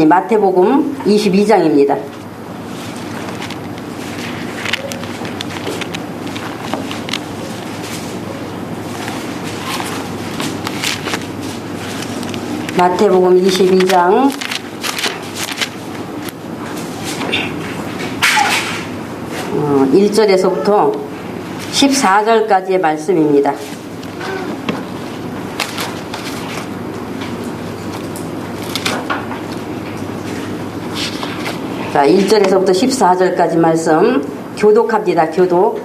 마태복음 22장입니다. 마태복음 22장 1절에서부터 14절까지의 말씀입니다. 자, 1절에서부터 14절까지 말씀 교독합니다. 교독.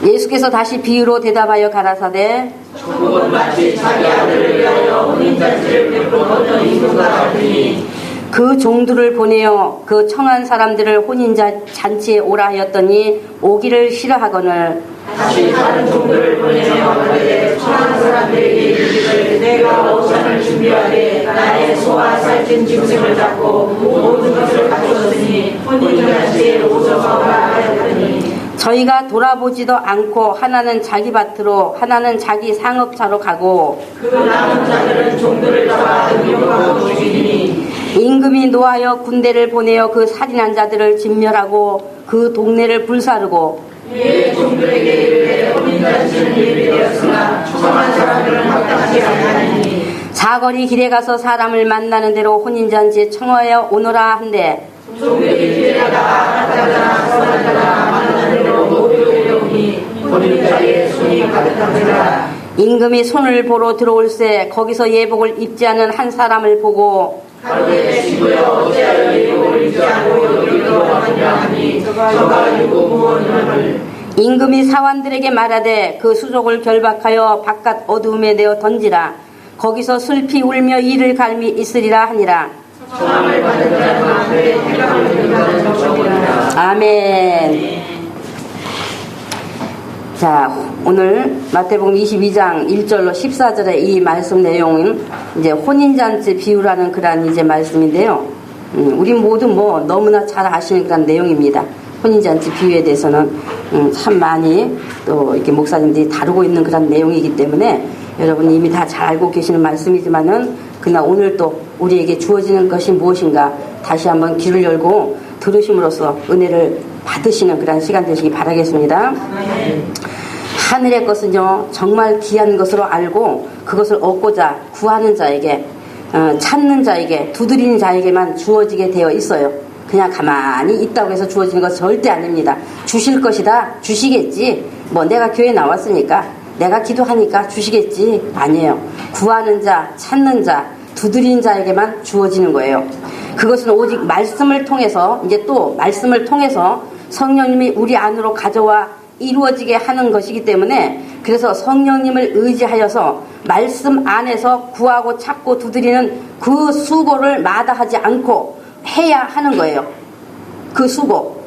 예수께서 다시 비유로 대답하여 가라사대 천국은 마치 자기 아들을 위하여 혼인잔치를 베푼 어떤 인구가 같으니 그 종들을 보내어 그 청한 사람들을 혼인잔치에 오라 하였더니 오기를 싫어하거늘 다시 다른 종들을 보내어 가되 청한 사람들에게 이르기를 내가 오찬을 준비하되 나의 소와 살찐 짐승을 잡고 모든 것을 갖추었으니 혼인잔치에 오셔서라 하였더니 저희가 돌아보지도 않고 하나는 자기 밭으로 하나는 자기 상업차로 가고 그 남은 자들은 종들을 잡아 능욕하고 죽이니 임금이 노하여 군대를 보내어 그 살인한 자들을 진멸하고 그 동네를 불사르고 이에 종들에게 이르되 혼인잔치는 예비되었으나 청한 사람들은 합당하지 아니하니 사거리 길에 가서 사람을 만나는 대로 혼인잔치에 청하여 오너라 한대 종들이 길에 가다가 한자나 서자나 만나는 대로 모두 오려오니 혼인자리에 손이 가득한지라 임금이 손을 보러 들어올새 거기서 예복을 입지 않은 한 사람을 보고 하루에 친구여 어찌하여 예복을 입지 않고 여기로 왔느냐 하니 저가 유고무원임을 임금이 사환들에게 말하되 그 수족을 결박하여 바깥 어두움에 내어 던지라 거기서 슬피 울며 이를 갈미 있으리라 하니라. 청함을 받은 자는 하늘에 태강을 들다는 정성이라. 아멘. 자, 오늘 마태복음 22장 1절로 14절의 이 말씀 내용은 이제 혼인잔치 비유라는 그런 이제 말씀인데요. 우리 모두 뭐 너무나 잘 아시는 그런 내용입니다. 혼인잔치 비유에 대해서는 참 많이 또 이렇게 목사님들이 다루고 있는 그런 내용이기 때문에 여러분 이미 다 잘 알고 계시는 말씀이지만은 그러나 오늘 또 우리에게 주어지는 것이 무엇인가 다시 한번 귀를 열고 들으심으로써 은혜를 받으시는 그런 시간 되시기 바라겠습니다. 하늘의 것은요 정말 귀한 것으로 알고 그것을 얻고자 구하는 자에게 찾는 자에게 두드리는 자에게만 주어지게 되어 있어요. 그냥 가만히 있다고 해서 주어지는 것 절대 아닙니다. 주실 것이다 주시겠지 뭐 내가 교회 나왔으니까 내가 기도하니까 주시겠지 아니에요. 구하는 자 찾는 자 두드리는 자에게만 주어지는 거예요. 그것은 오직 말씀을 통해서 이제 또 말씀을 통해서 성령님이 우리 안으로 가져와 이루어지게 하는 것이기 때문에 그래서 성령님을 의지하여서 말씀 안에서 구하고 찾고 두드리는 그 수고를 마다하지 않고 해야 하는 거예요. 그 수고.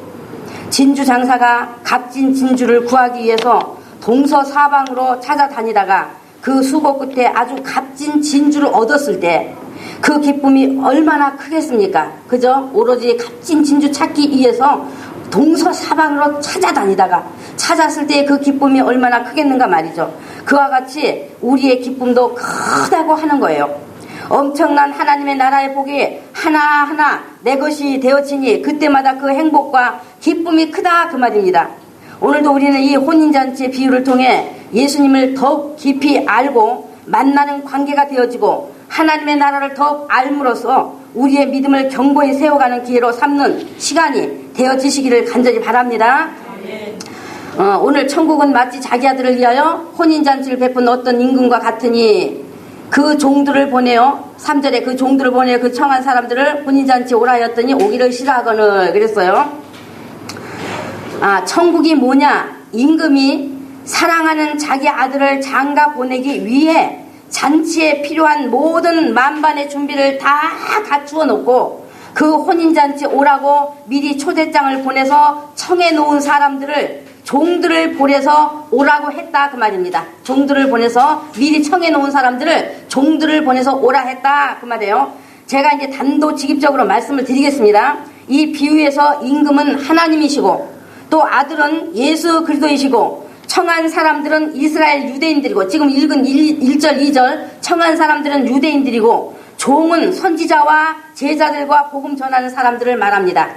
진주 장사가 값진 진주를 구하기 위해서 동서사방으로 찾아다니다가 그 수고 끝에 아주 값진 진주를 얻었을 때 그 기쁨이 얼마나 크겠습니까? 그죠? 오로지 값진 진주 찾기 위해서 동서사방으로 찾아다니다가 찾았을 때 그 기쁨이 얼마나 크겠는가 말이죠. 그와 같이 우리의 기쁨도 크다고 하는 거예요. 엄청난 하나님의 나라의 복이 하나하나 내 것이 되어지니 그때마다 그 행복과 기쁨이 크다 그 말입니다. 오늘도 우리는 이 혼인잔치의 비유를 통해 예수님을 더욱 깊이 알고 만나는 관계가 되어지고 하나님의 나라를 더욱 알므로써 우리의 믿음을 견고히 세워가는 기회로 삼는 시간이 되어지시기를 간절히 바랍니다. 오늘 천국은 마치 자기 아들을 위하여 혼인잔치를 베푼 어떤 임금과 같으니 그 종들을 보내어 3절에 그 종들을 보내어 그 청한 사람들을 혼인잔치에 오라 하였더니 오기를 싫어하거늘 그랬어요. 천국이 뭐냐? 임금이 사랑하는 자기 아들을 장가 보내기 위해 잔치에 필요한 모든 만반의 준비를 다 갖추어 놓고 그 혼인잔치 오라고 미리 초대장을 보내서 청해 놓은 사람들을 종들을 보내서 오라고 했다 그 말입니다. 종들을 보내서 미리 청해 놓은 사람들을 종들을 보내서 오라 했다 그 말이에요. 제가 이제 단도직입적으로 말씀을 드리겠습니다. 이 비유에서 임금은 하나님이시고 또 아들은 예수 그리스도이시고 청한 사람들은 이스라엘 유대인들이고, 지금 읽은 1절 2절 청한 사람들은 유대인들이고 종은 선지자와 제자들과 복음 전하는 사람들을 말합니다.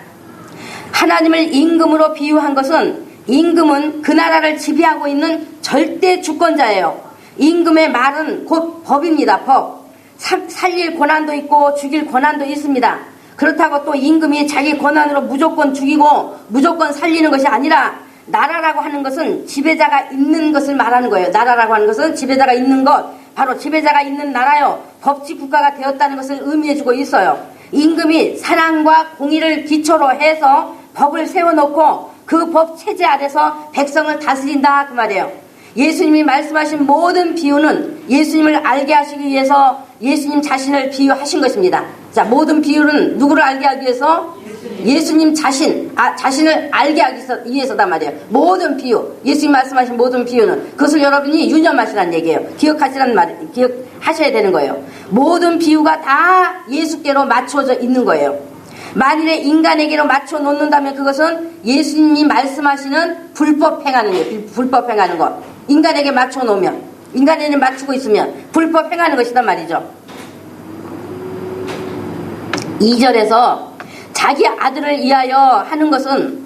하나님을 임금으로 비유한 것은, 임금은 그 나라를 지배하고 있는 절대 주권자예요. 임금의 말은 곧 법입니다. 법. 살릴 권한도 있고 죽일 권한도 있습니다. 그렇다고 또 임금이 자기 권한으로 무조건 죽이고 무조건 살리는 것이 아니라, 나라라고 하는 것은 지배자가 있는 것을 말하는 거예요. 나라라고 하는 것은 지배자가 있는 것, 바로 지배자가 있는 나라요, 법치 국가가 되었다는 것을 의미해주고 있어요. 임금이 사랑과 공의를 기초로 해서 법을 세워놓고 그 법 체제 아래서 백성을 다스린다, 그 말이에요. 예수님이 말씀하신 모든 비유는 예수님을 알게 하시기 위해서 예수님 자신을 비유하신 것입니다. 자, 모든 비유는 누구를 알게 하기 위해서? 예수님 자신을 알게 하기 위해서단 말이에요. 모든 비유, 예수님 말씀하신 모든 비유는, 그것을 여러분이 유념하시라는 얘기예요. 기억하셔야 되는 거예요. 모든 비유가 다 예수께로 맞춰져 있는 거예요. 만일에 인간에게로 맞춰 놓는다면 그것은 예수님이 말씀하시는 불법 행하는 거예요. 불법 행하는 것. 인간에게 맞춰 놓으면, 인간에게 맞추고 있으면 불법 행하는 것이단 말이죠. 2절에서 자기 아들을 위하여 하는 것은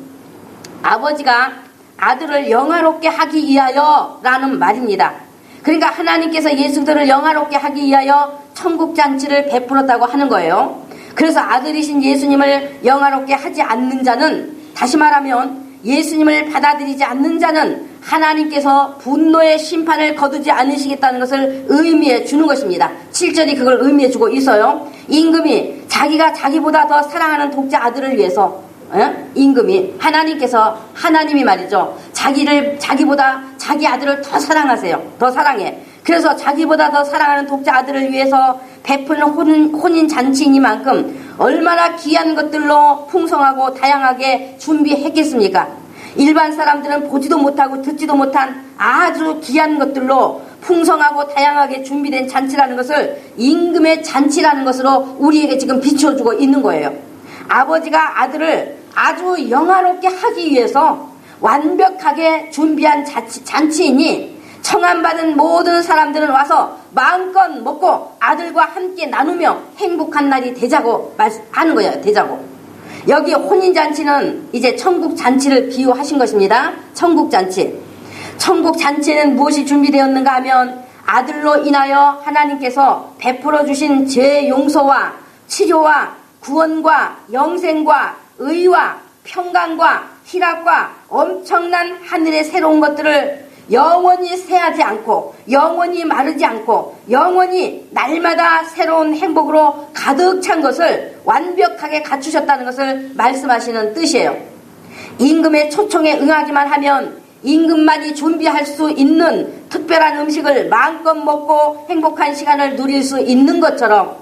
아버지가 아들을 영화롭게 하기 위하여 라는 말입니다. 그러니까 하나님께서 예수들을 영화롭게 하기 위하여 천국잔치를 베풀었다고 하는 거예요. 그래서 아들이신 예수님을 영화롭게 하지 않는 자는, 다시 말하면 예수님을 받아들이지 않는 자는 하나님께서 분노의 심판을 거두지 않으시겠다는 것을 의미해 주는 것입니다. 7절이 그걸 의미해 주고 있어요. 임금이 자기가 자기보다 더 사랑하는 독자 아들을 위해서, 임금이, 하나님이 말이죠, 자기보다 자기 아들을 더 사랑하세요. 더 사랑해. 그래서 자기보다 더 사랑하는 독자 아들을 위해서 베푸는 혼인 잔치이니만큼 얼마나 귀한 것들로 풍성하고 다양하게 준비했겠습니까? 일반 사람들은 보지도 못하고 듣지도 못한 아주 귀한 것들로 풍성하고 다양하게 준비된 잔치라는 것을 임금의 잔치라는 것으로 우리에게 지금 비춰주고 있는 거예요. 아버지가 아들을 아주 영화롭게 하기 위해서 완벽하게 준비한 잔치이니, 청함받은 모든 사람들은 와서 마음껏 먹고 아들과 함께 나누며 행복한 날이 되자고 하는 거예요. 되자고. 여기 혼인잔치는 이제 천국잔치를 비유하신 것입니다. 천국잔치. 천국잔치는 무엇이 준비되었는가 하면, 아들로 인하여 하나님께서 베풀어 주신 죄 용서와 치료와 구원과 영생과 의와 평강과 희락과 엄청난 하늘의 새로운 것들을 영원히 쇠하지 않고, 영원히 마르지 않고, 영원히 날마다 새로운 행복으로 가득 찬 것을 완벽하게 갖추셨다는 것을 말씀하시는 뜻이에요. 임금의 초청에 응하기만 하면 임금만이 준비할 수 있는 특별한 음식을 마음껏 먹고 행복한 시간을 누릴 수 있는 것처럼,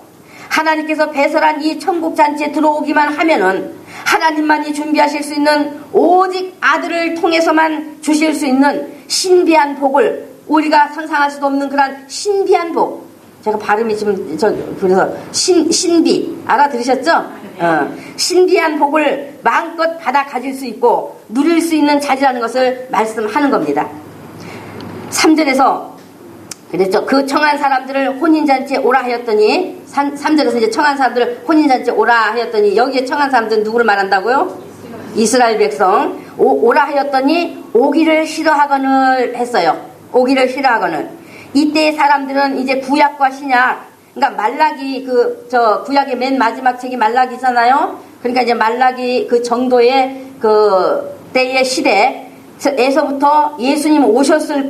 하나님께서 배설한 이 천국잔치에 들어오기만 하면은 하나님만이 준비하실 수 있는, 오직 아들을 통해서만 주실 수 있는 신비한 복을, 우리가 상상할 수도 없는 그런 신비한 복, 제가 발음이 지금 그래서 신비 알아들으셨죠? 신비한 복을 마음껏 받아 가질 수 있고 누릴 수 있는 자리라는 것을 말씀하는 겁니다. 3절에서 그랬죠. 그 청한 사람들을 혼인잔치에 오라 하였더니, 3절에서 이제 청한 사람들을 혼인잔치에 오라 하였더니, 여기에 청한 사람들은 누구를 말한다고요? 이스라엘 백성. 오라 하였더니 오기를 싫어하거늘 했어요. 오기를 싫어하거늘. 이때의 사람들은 이제 구약과 신약, 그러니까 말라기, 구약의 맨 마지막 책이 말라기잖아요. 그러니까 이제 말라기 그 정도의 그 때의 시대에서부터 예수님 오셨을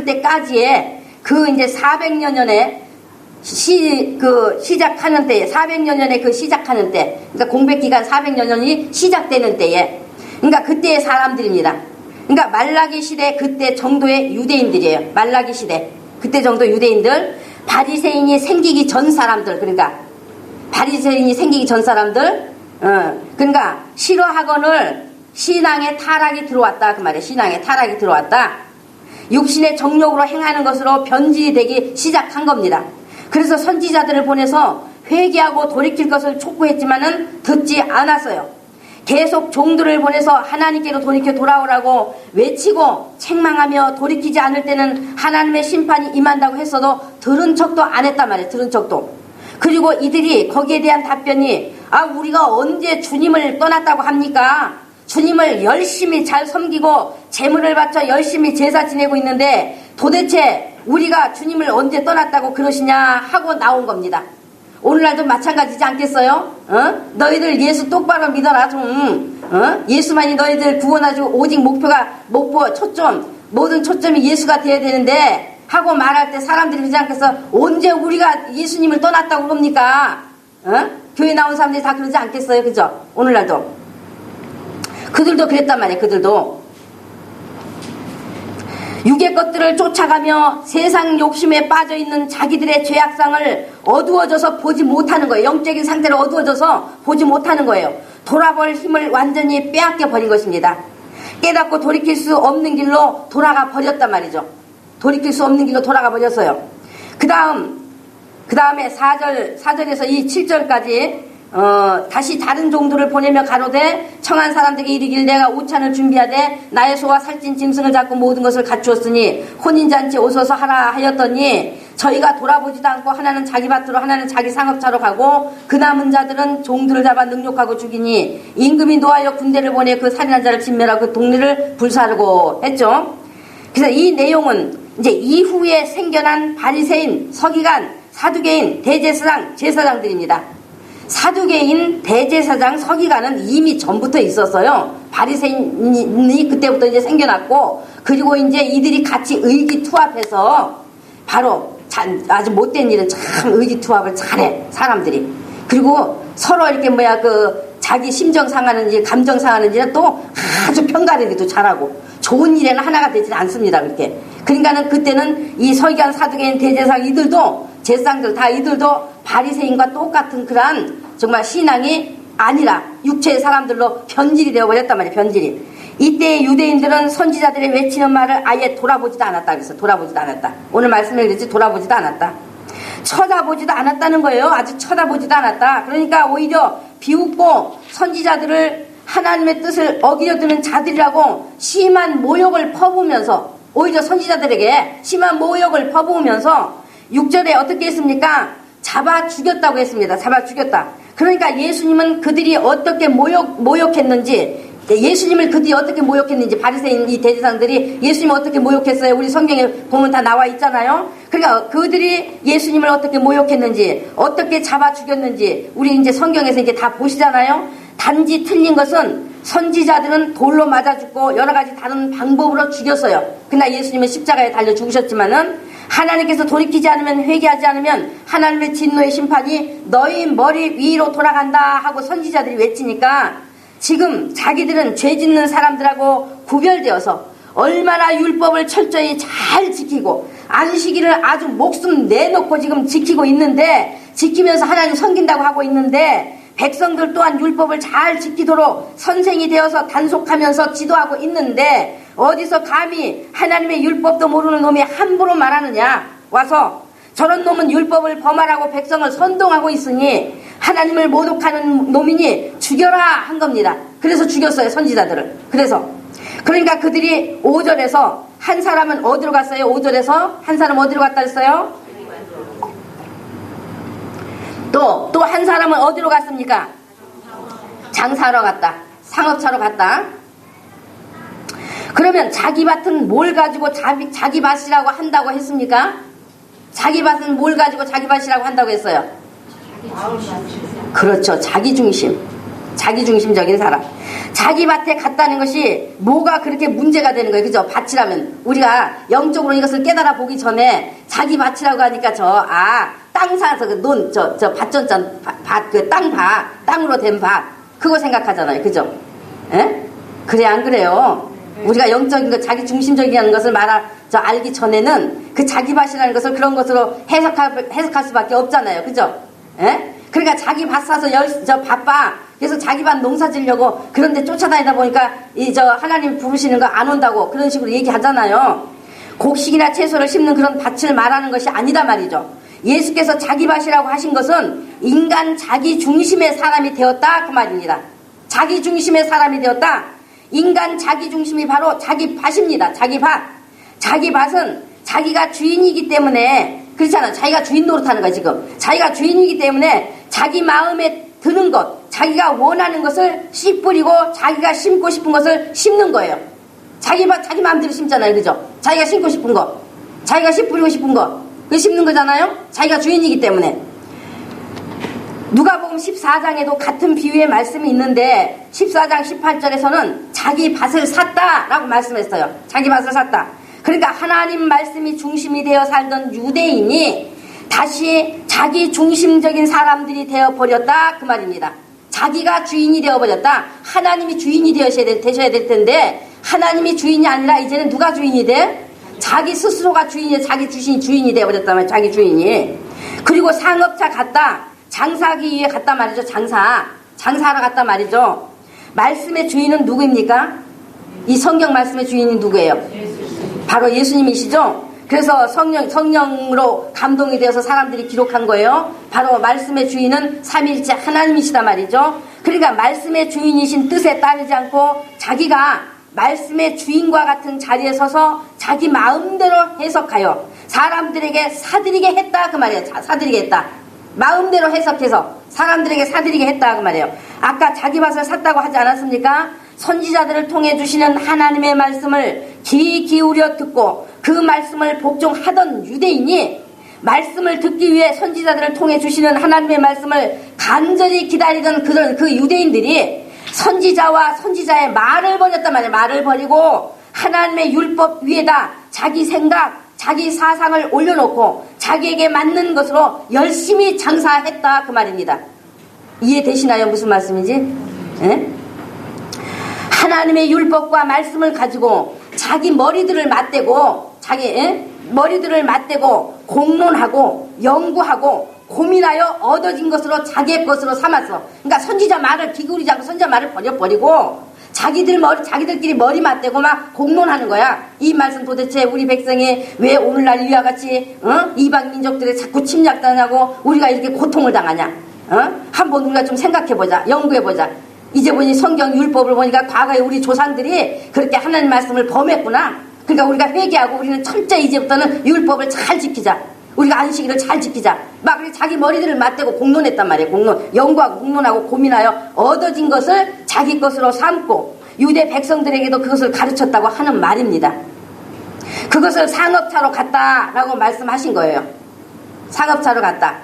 때까지의 그 이제 400여 년에 시작하는 때에, 400여 년에 시작하는 때, 그러니까 공백 기간 400여 년이 시작되는 때에, 그러니까 그때의 사람들입니다. 그러니까 말라기 시대 그때 정도의 유대인들이에요. 말라기 시대 그때 정도 유대인들, 바리새인이 생기기 전 사람들, 그러니까 바리새인이 생기기 전 사람들, 그러니까 싫어하거늘 신앙의 타락이 들어왔다 그 말이에요. 신앙의 타락이 들어왔다. 육신의 정욕으로 행하는 것으로 변질되기 시작한 겁니다. 그래서 선지자들을 보내서 회개하고 돌이킬 것을 촉구했지만은 듣지 않았어요. 계속 종들을 보내서 하나님께로 돌이켜 돌아오라고 외치고 책망하며 돌이키지 않을 때는 하나님의 심판이 임한다고 했어도 들은 척도 안 했단 말이에요. 들은 척도. 그리고 이들이 거기에 대한 답변이 우리가 언제 주님을 떠났다고 합니까? 주님을 열심히 잘 섬기고 제물을 바쳐 열심히 제사 지내고 있는데 도대체 우리가 주님을 언제 떠났다고 그러시냐 하고 나온 겁니다. 오늘날도 마찬가지지 않겠어요? 너희들 예수 똑바로 믿어라 좀. 예수만이 너희들 구원하시고 오직 목표 초점, 모든 초점이 예수가 돼야 되는데 하고 말할 때 사람들이 그러지 않겠어? 언제 우리가 예수님을 떠났다고 그럽니까? 교회 나온 사람들이 다 그러지 않겠어요? 그죠? 오늘날도. 그들도 그랬단 말이에요. 그들도. 육의 것들을 쫓아가며 세상 욕심에 빠져있는 자기들의 죄악상을 어두워져서 보지 못하는 거예요. 영적인 상태를 어두워져서 보지 못하는 거예요. 돌아볼 힘을 완전히 빼앗겨 버린 것입니다. 깨닫고 돌이킬 수 없는 길로 돌아가 버렸단 말이죠. 돌이킬 수 없는 길로 돌아가 버렸어요. 그 다음에 4절에서 이 7절까지 다시 다른 종들을 보내며 가로되 청한 사람들에게 이르길 내가 오찬을 준비하되 나의 소와 살찐 짐승을 잡고 모든 것을 갖추었으니 혼인잔치 오소서 하라 하였더니 저희가 돌아보지도 않고 하나는 자기 밭으로 하나는 자기 상업차로 가고 그 남은 자들은 종들을 잡아 능욕하고 죽이니 임금이 노하여 군대를 보내 그 살인한 자를 진멸하고 그 동네를 불사르고 했죠. 그래서 이 내용은 이제 이후에 생겨난 바리새인, 서기관, 사두개인, 대제사장, 제사장들입니다. 사두개인, 대제사장, 서기관은 이미 전부터 있었어요. 바리새인이 그때부터 이제 생겨났고, 그리고 이제 이들이 같이 의기투합해서 바로 아주 못된 일은 참 의기투합을 잘해 사람들이. 그리고 서로 이렇게 자기 심정 상하는 일, 감정 상하는 일은 또 아주 편가르기도 잘하고 좋은 일에는 하나가 되지 않습니다. 그렇게. 그러니까는 그때는 이 서기관, 사두개인, 대제사장 이들도 제사장들 다 이들도 바리새인과 똑같은 그러한 정말 신앙이 아니라 육체의 사람들로 변질이 되어버렸단 말이에요. 변질이. 이때 유대인들은 선지자들의 외치는 말을 아예 돌아보지도 않았다. 그래서 돌아보지도 않았다. 오늘 말씀을 그랬지 돌아보지도 않았다. 쳐다보지도 않았다는 거예요. 아주 쳐다보지도 않았다. 그러니까 오히려 비웃고 선지자들을 하나님의 뜻을 어기려드는 자들이라고 심한 모욕을 퍼부으면서 오히려 선지자들에게 심한 모욕을 퍼부으면서 6절에 어떻게 했습니까? 잡아 죽였다고 했습니다. 잡아 죽였다. 그러니까 예수님은 그들이 어떻게 모욕했는지, 예수님을 그들이 어떻게 모욕했는지, 바리새인 이 대제사장들이 예수님을 어떻게 모욕했어요? 우리 성경에 보면 다 나와 있잖아요. 그러니까 그들이 예수님을 어떻게 모욕했는지, 어떻게 잡아 죽였는지 우리 이제 성경에서 이렇게 다 보시잖아요. 단지 틀린 것은 선지자들은 돌로 맞아 죽고 여러 가지 다른 방법으로 죽였어요. 그러나 예수님은 십자가에 달려 죽으셨지만은 하나님께서 돌이키지 않으면, 회개하지 않으면 하나님의 진노의 심판이 너희 머리 위로 돌아간다 하고 선지자들이 외치니까 지금 자기들은 죄 짓는 사람들하고 구별되어서 얼마나 율법을 철저히 잘 지키고 안식일을 아주 목숨 내놓고 지금 지키고 있는데, 지키면서 하나님 섬긴다고 하고 있는데 백성들 또한 율법을 잘 지키도록 선생이 되어서 단속하면서 지도하고 있는데 어디서 감히 하나님의 율법도 모르는 놈이 함부로 말하느냐. 와서 저런 놈은 율법을 범하라고 백성을 선동하고 있으니 하나님을 모독하는 놈이니 죽여라 한 겁니다. 그래서 죽였어요, 선지자들을. 그러니까 그들이 5절에서 한 사람은 어디로 갔어요? 5절에서 한 사람은 어디로 갔다 했어요? 또 한 사람은 어디로 갔습니까? 장사하러 갔다. 상업차로 갔다. 그러면 자기 밭은 뭘 가지고 자기 밭이라고 한다고 했습니까? 자기 밭은 뭘 가지고 자기 밭이라고 한다고 했어요? 그렇죠. 자기중심적인 사람. 자기 밭에 갔다는 것이 뭐가 그렇게 문제가 되는 거예요. 그죠? 밭이라면. 우리가 영적으로 이것을 깨달아 보기 전에 자기 밭이라고 하니까 땅 사서 밭전전, 땅으로 된 밭. 그거 생각하잖아요. 그죠? 에? 그래, 안 그래요? 우리가 영적인 것, 자기 중심적이라는 것을 알기 전에는 그 자기 밭이라는 것을 그런 것으로 해석할 수밖에 없잖아요. 그죠? 에? 그러니까 자기 밭 사서 바빠. 그래서 자기 밭 농사 지려고 그런데 쫓아다니다 보니까 하나님 부르시는 거 안 온다고 그런 식으로 얘기하잖아요. 곡식이나 채소를 심는 그런 밭을 말하는 것이 아니다 말이죠. 예수께서 자기 밭이라고 하신 것은 인간 자기 중심의 사람이 되었다 그 말입니다. 자기 중심의 사람이 되었다. 인간 자기 중심이 바로 자기 밭입니다. 자기 밭. 자기 밭은 자기가 주인이기 때문에 그렇잖아. 자기가 주인 노릇하는 거야 지금. 자기가 주인이기 때문에 자기 마음에 드는 것, 자기가 원하는 것을 씨 뿌리고 자기가 심고 싶은 것을 심는 거예요. 자기 밭, 자기 마음대로 심잖아요. 그죠? 자기가 심고 싶은 거, 자기가 씨 뿌리고 싶은 거, 그 심는 거잖아요. 자기가 주인이기 때문에. 누가복음 14장에도 같은 비유의 말씀이 있는데 14장 18절에서는 자기 밭을 샀다라고 말씀했어요. 자기 밭을 샀다. 그러니까 하나님 말씀이 중심이 되어 살던 유대인이 다시 자기 중심적인 사람들이 되어버렸다 그 말입니다. 자기가 주인이 되어버렸다. 하나님이 주인이 되셔야 될 텐데 하나님이 주인이 아니라 이제는 누가 주인이 돼? 자기 스스로가 주인이, 자기 주인이 되어버렸단 말이에요. 자기 주인이. 그리고 상업차 갔다. 장사하기 위해 갔다 말이죠. 장사하러 갔다 말이죠. 말씀의 주인은 누구입니까? 이 성경 말씀의 주인이 누구예요? 바로 예수님이시죠. 그래서 성령으로 감동이 되어서 사람들이 기록한 거예요. 바로 말씀의 주인은 삼위일체 하나님이시다 말이죠. 그러니까 말씀의 주인이신 뜻에 따르지 않고 자기가 말씀의 주인과 같은 자리에 서서 자기 마음대로 해석하여 사람들에게 사드리게 했다 그 말이에요. 사드리게 했다. 마음대로 해석해서 사람들에게 사드리게 했다 그 말이에요. 아까 자기 밭을 샀다고 하지 않았습니까? 선지자들을 통해 주시는 하나님의 말씀을 귀 기울여 듣고 그 말씀을 복종하던 유대인이 말씀을 듣기 위해 선지자들을 통해 주시는 하나님의 말씀을 간절히 기다리던 그 유대인들이 선지자와 선지자의 말을 버렸단 말이에요. 말을 버리고 하나님의 율법 위에다 자기 생각, 자기 사상을 올려놓고 자기에게 맞는 것으로 열심히 장사했다 그 말입니다. 이해되시나요? 무슨 말씀인지? 예? 하나님의 율법과 말씀을 가지고 자기 머리들을 맞대고 머리들을 맞대고 공론하고 연구하고 고민하여 얻어진 것으로 자기의 것으로 삼았어. 그러니까 선지자 말을 기울이지 않고 선지자 말을 버려버리고 자기들끼리 머리 맞대고 막 공론하는 거야. 이 말씀 도대체 우리 백성이 왜 오늘날 이와 같이 이방 민족들에 자꾸 침략당하고 우리가 이렇게 고통을 당하냐? 한번 우리가 좀 생각해보자. 연구해보자. 이제 보니 성경 율법을 보니까 과거에 우리 조상들이 그렇게 하나님 말씀을 범했구나. 그러니까 우리가 회개하고 우리는 철저히 이제부터는 율법을 잘 지키자. 우리가 안식일을 잘 지키자. 막 자기 머리들을 맞대고 공론했단 말이에요. 연구하고 공론하고 고민하여 얻어진 것을 자기 것으로 삼고 유대 백성들에게도 그것을 가르쳤다고 하는 말입니다. 그것을 상업차로 갔다라고 말씀하신 거예요. 상업차로 갔다.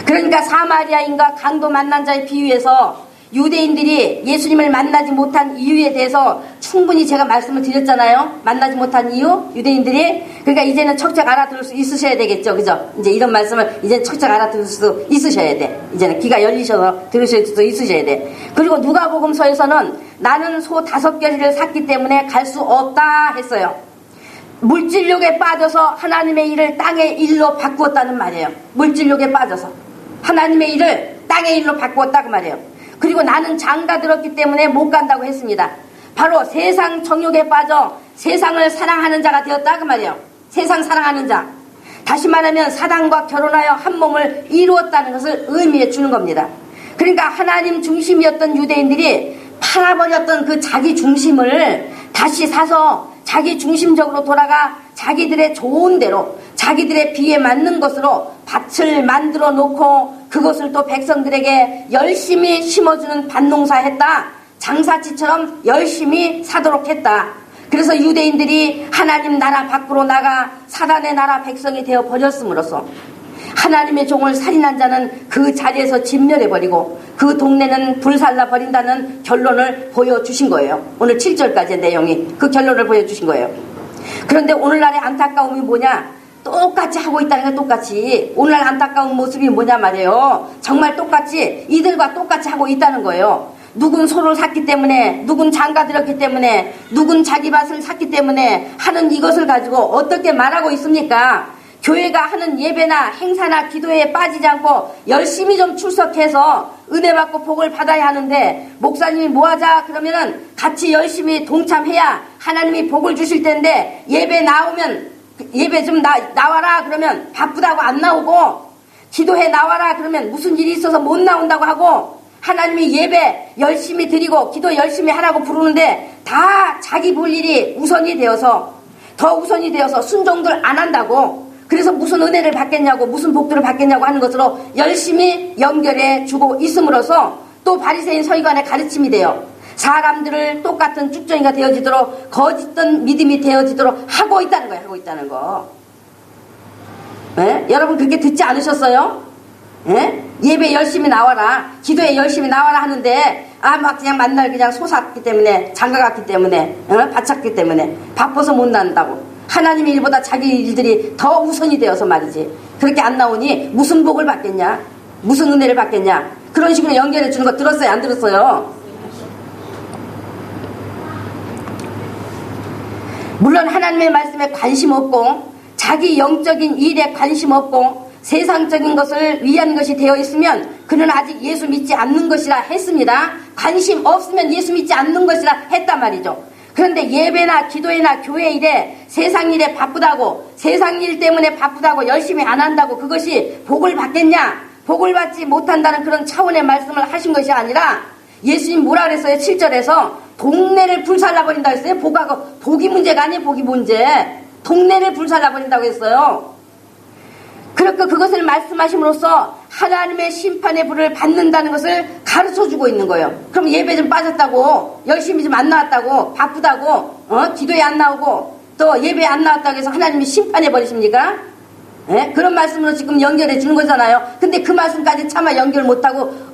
그러니까 사마리아인과 강도 만난 자의 비유에서 유대인들이 예수님을 만나지 못한 이유에 대해서 충분히 제가 말씀을 드렸잖아요. 만나지 못한 이유, 유대인들이. 그러니까 이제는 척척 알아들을 수 있으셔야 되겠죠. 그죠? 이제 이런 말씀을 이제는 척척 알아들을 수 있으셔야 돼. 이제는 귀가 열리셔서 들으실 수 있으셔야 돼. 그리고 누가복음서에서는 나는 소 5겨리를 샀기 때문에 갈 수 없다 했어요. 물질욕에 빠져서 하나님의 일을 땅의 일로 바꾸었다는 말이에요. 물질욕에 빠져서 하나님의 일을 땅의 일로 바꾸었다 그 말이에요. 그리고 나는 장가 들었기 때문에 못 간다고 했습니다. 바로 세상 정욕에 빠져 세상을 사랑하는 자가 되었다 그 말이에요. 세상 사랑하는 자. 다시 말하면 사단과 결혼하여 한 몸을 이루었다는 것을 의미해 주는 겁니다. 그러니까 하나님 중심이었던 유대인들이 팔아버렸던 그 자기 중심을 다시 사서 자기 중심적으로 돌아가 자기들의 좋은 대로 자기들의 비에 맞는 것으로 밭을 만들어 놓고 그것을 또 백성들에게 열심히 심어주는 밭농사 했다. 장사치처럼 열심히 사도록 했다. 그래서 유대인들이 하나님 나라 밖으로 나가 사단의 나라 백성이 되어 버렸음으로써 하나님의 종을 살인한 자는 그 자리에서 진멸해버리고 그 동네는 불살라 버린다는 결론을 보여주신 거예요. 오늘 7절까지의 내용이 그 결론을 보여주신 거예요. 그런데 오늘날의 안타까움이 뭐냐? 똑같이 하고 있다는 게 똑같이 오늘날 안타까운 모습이 뭐냐 말이에요. 정말 똑같이 이들과 똑같이 하고 있다는 거예요. 누군 소를 샀기 때문에 누군 장가 들었기 때문에 누군 자기 밭을 샀기 때문에 하는 이것을 가지고 어떻게 말하고 있습니까? 교회가 하는 예배나 행사나 기도에 빠지지 않고 열심히 좀 출석해서 은혜 받고 복을 받아야 하는데 목사님이 뭐 하자 그러면은 같이 열심히 동참해야 하나님이 복을 주실 텐데 예배 나오면 예배 좀 나와라 그러면 바쁘다고 안 나오고 기도해 나와라 그러면 무슨 일이 있어서 못 나온다고 하고 하나님이 예배 열심히 드리고 기도 열심히 하라고 부르는데 다 자기 볼 일이 우선이 되어서 더 우선이 되어서 순종들 안 한다고, 그래서 무슨 은혜를 받겠냐고 무슨 복들을 받겠냐고 하는 것으로 열심히 연결해 주고 있음으로써 또 바리새인 서기관의 가르침이 돼요. 사람들을 똑같은 쭉정이가 되어지도록 거짓된 믿음이 되어지도록 하고 있다는 거예요. 하고 있다는 거. 예? 여러분 그렇게 듣지 않으셨어요? 예? 예배 열심히 나와라, 기도에 열심히 나와라 하는데 막 그냥 만날 그냥 솟았기 때문에, 장가갔기 때문에, 바쳤기 때문에 바빠서 못 난다고, 하나님의 일보다 자기 일들이 더 우선이 되어서 말이지. 그렇게 안 나오니 무슨 복을 받겠냐, 무슨 은혜를 받겠냐, 그런 식으로 연결해 주는 거 들었어요? 안 들었어요? 물론 하나님의 말씀에 관심 없고 자기 영적인 일에 관심 없고 세상적인 것을 위한 것이 되어 있으면 그는 아직 예수 믿지 않는 것이라 했습니다. 관심 없으면 예수 믿지 않는 것이라 했단 말이죠. 그런데 예배나 기도회나 교회 일에 세상 일에 바쁘다고, 세상 일 때문에 바쁘다고 열심히 안 한다고 그것이 복을 받겠냐, 복을 받지 못한다는 그런 차원의 말씀을 하신 것이 아니라, 예수님 뭐라 그랬어요? 7절에서 동네를 불살라버린다 했어요. 복이 문제가 아니에요. 복이 문제. 동네를 불살라버린다고 했어요. 그렇게 그것을 말씀하심으로써 하나님의 심판의 불을 받는다는 것을 가르쳐주고 있는 거예요. 그럼 예배 좀 빠졌다고, 열심히 좀 안 나왔다고, 바쁘다고, 기도에 안 나오고 또 예배에 안 나왔다고 해서 하나님이 심판해 버리십니까? 예? 그런 말씀으로 지금 연결해 주는 거잖아요. 근데 그 말씀까지 차마 연결 못하고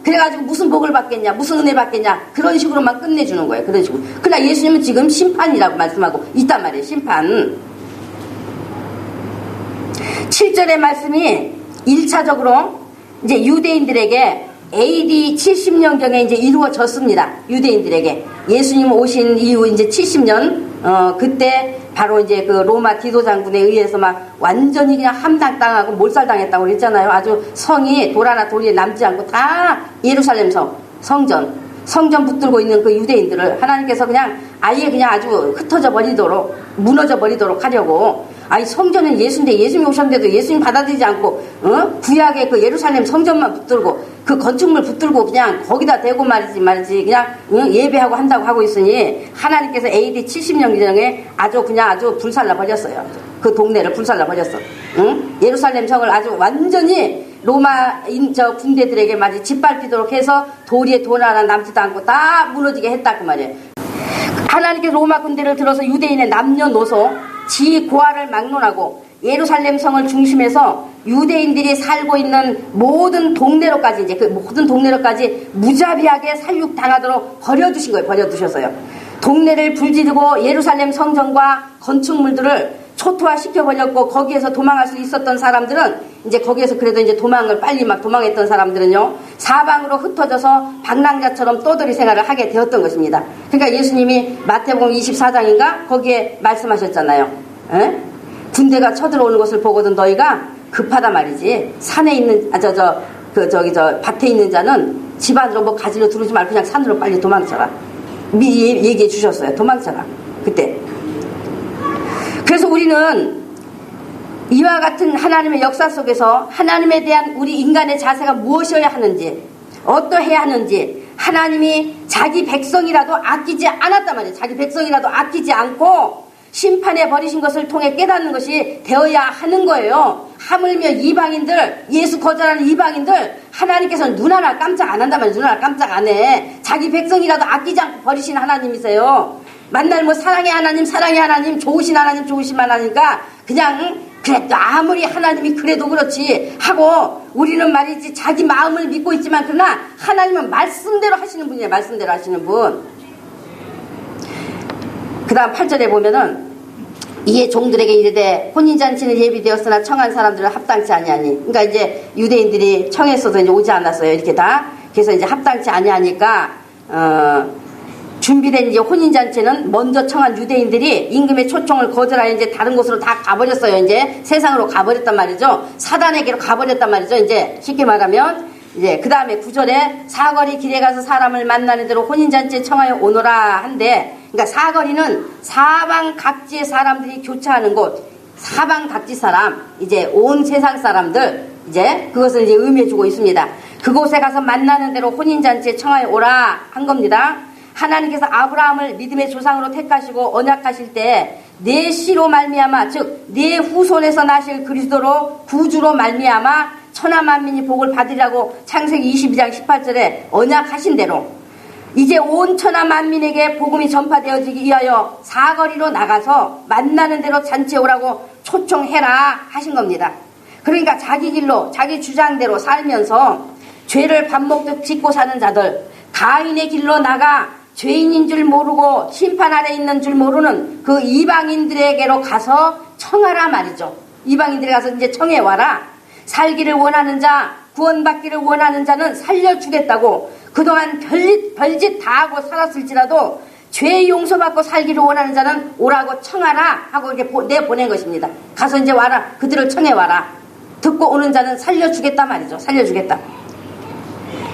그래가지고 무슨 복을 받겠냐, 무슨 은혜 받겠냐, 그런 식으로만 끝내주는 거예요. 그런 식으로. 그러나 예수님은 지금 심판이라고 말씀하고 있단 말이에요. 심판. 7절의 말씀이 1차적으로 이제 유대인들에게 AD 70년경에 이제 이루어졌습니다. 유대인들에게. 예수님 오신 이후 이제 70년, 그때 바로 이제 그 로마 디도 장군에 의해서 막 완전히 그냥 함당당하고 몰살당했다고 그랬잖아요. 아주 성이 돌 하나 돌이 남지 않고 다 예루살렘 성전 붙들고 있는 그 유대인들을 하나님께서 그냥 아예 그냥 아주 흩어져 버리도록, 무너져 버리도록 하려고. 아니 성전은 예수인데, 예수님이 오셨는데도 예수님 받아들이지 않고 구약의 그 예루살렘 성전만 붙들고 그 건축물 붙들고 그냥 거기다 대고 말이지 그냥 예배하고 한다고 하고 있으니 하나님께서 AD 70년경에 아주 불살라 버렸어요. 그 동네를 불살라 버렸어. 예루살렘 성을 아주 완전히 로마인 저 군대들에게 말이 짓밟히도록 해서 돌 하나 남지도 않고 다 무너지게 했다 그 말이에요. 하나님께서 로마 군대를 들어서 유대인의 남녀노소 지고아를 막론하고 예루살렘 성을 중심해서 유대인들이 살고 있는 모든 동네로까지, 이제 그 모든 동네로까지 무자비하게 살육당하도록 버려두신 거예요. 버려두셔서요. 동네를 불지르고 예루살렘 성전과 건축물들을 초토화시켜버렸고, 거기에서 도망할 수 있었던 사람들은 이제 거기에서 그래도 이제 빨리 막 도망했던 사람들은요, 사방으로 흩어져서 방랑자처럼 떠돌이 생활을 하게 되었던 것입니다. 그러니까 예수님이 마태복음 24장인가 거기에 말씀하셨잖아요. 에? 군대가 쳐들어오는 것을 보거든 너희가 급하다 말이지. 산에 있는 밭에 있는 자는 집 안으로 뭐 가지러 들어오지 말고 그냥 산으로 빨리 도망쳐라. 미리 얘기해 주셨어요. 도망쳐라. 그때. 그래서 우리는 이와 같은 하나님의 역사 속에서 하나님에 대한 우리 인간의 자세가 무엇이어야 하는지, 어떠해야 하는지, 하나님이 자기 백성이라도 아끼지 않았단 말이에요. 자기 백성이라도 아끼지 않고 심판해 버리신 것을 통해 깨닫는 것이 되어야 하는 거예요. 하물며 이방인들, 예수 거절하는 이방인들, 하나님께서는 눈 하나 깜짝 안 한단 말이에요. 눈 하나 깜짝 안 해. 자기 백성이라도 아끼지 않고 버리신 하나님이세요. 만날 뭐 사랑의 하나님, 좋으신 하나니까 그냥 그래도 아무리 하나님이 그래도 그렇지 하고 우리는 말이지 자기 마음을 믿고 있지만, 그러나 하나님은 말씀대로 하시는 분이에요. 말씀대로 하시는 분. 그 다음 8절에 보면은 이에 종들에게 이르되 혼인잔치는 예비되었으나 청한 사람들은 합당치 아니하니. 그러니까 이제 유대인들이 청했어도 이제 오지 않았어요. 이렇게 다. 그래서 이제 합당치 아니하니까 준비된 이제 혼인잔치는 먼저 청한 유대인들이 임금의 초청을 거절하여 이제 다른 곳으로 다 가버렸어요. 이제 세상으로 가버렸단 말이죠. 사단에게로 가버렸단 말이죠. 이제 쉽게 말하면 이제 그 다음에 9절에 사거리 길에 가서 사람을 만나는 대로 혼인잔치에 청하여 오너라 한데, 그러니까 사거리는 사방 각지의 사람들이 교차하는 곳, 사방 각지 사람, 이제 온 세상 사람들, 이제 그것을 이제 의미해주고 있습니다. 그곳에 가서 만나는 대로 혼인잔치에 청하여 오라 한 겁니다. 하나님께서 아브라함을 믿음의 조상으로 택하시고 언약하실 때 내 씨로 말미암아 즉 내 후손에서 나실 그리스도로 구주로 말미암아 천하 만민이 복을 받으리라고 창세기 22장 18절에 언약하신 대로 이제 온 천하 만민에게 복음이 전파되어지기 위하여 사거리로 나가서 만나는 대로 잔치에 오라고 초청해라 하신 겁니다. 그러니까 자기 길로 자기 주장대로 살면서 죄를 밥 먹듯 짓고 사는 자들, 가인의 길로 나가 죄인인 줄 모르고 심판 아래 있는 줄 모르는 그 이방인들에게로 가서 청하라 말이죠. 이방인들에 가서 이제 청해와라. 살기를 원하는 자, 구원받기를 원하는 자는 살려주겠다고 그동안 별짓 다 하고 살았을지라도 죄 용서받고 살기를 원하는 자는 오라고 청하라 하고 이렇게 내보낸 것입니다. 가서 이제 와라. 그들을 청해와라. 듣고 오는 자는 살려주겠다 말이죠. 살려주겠다.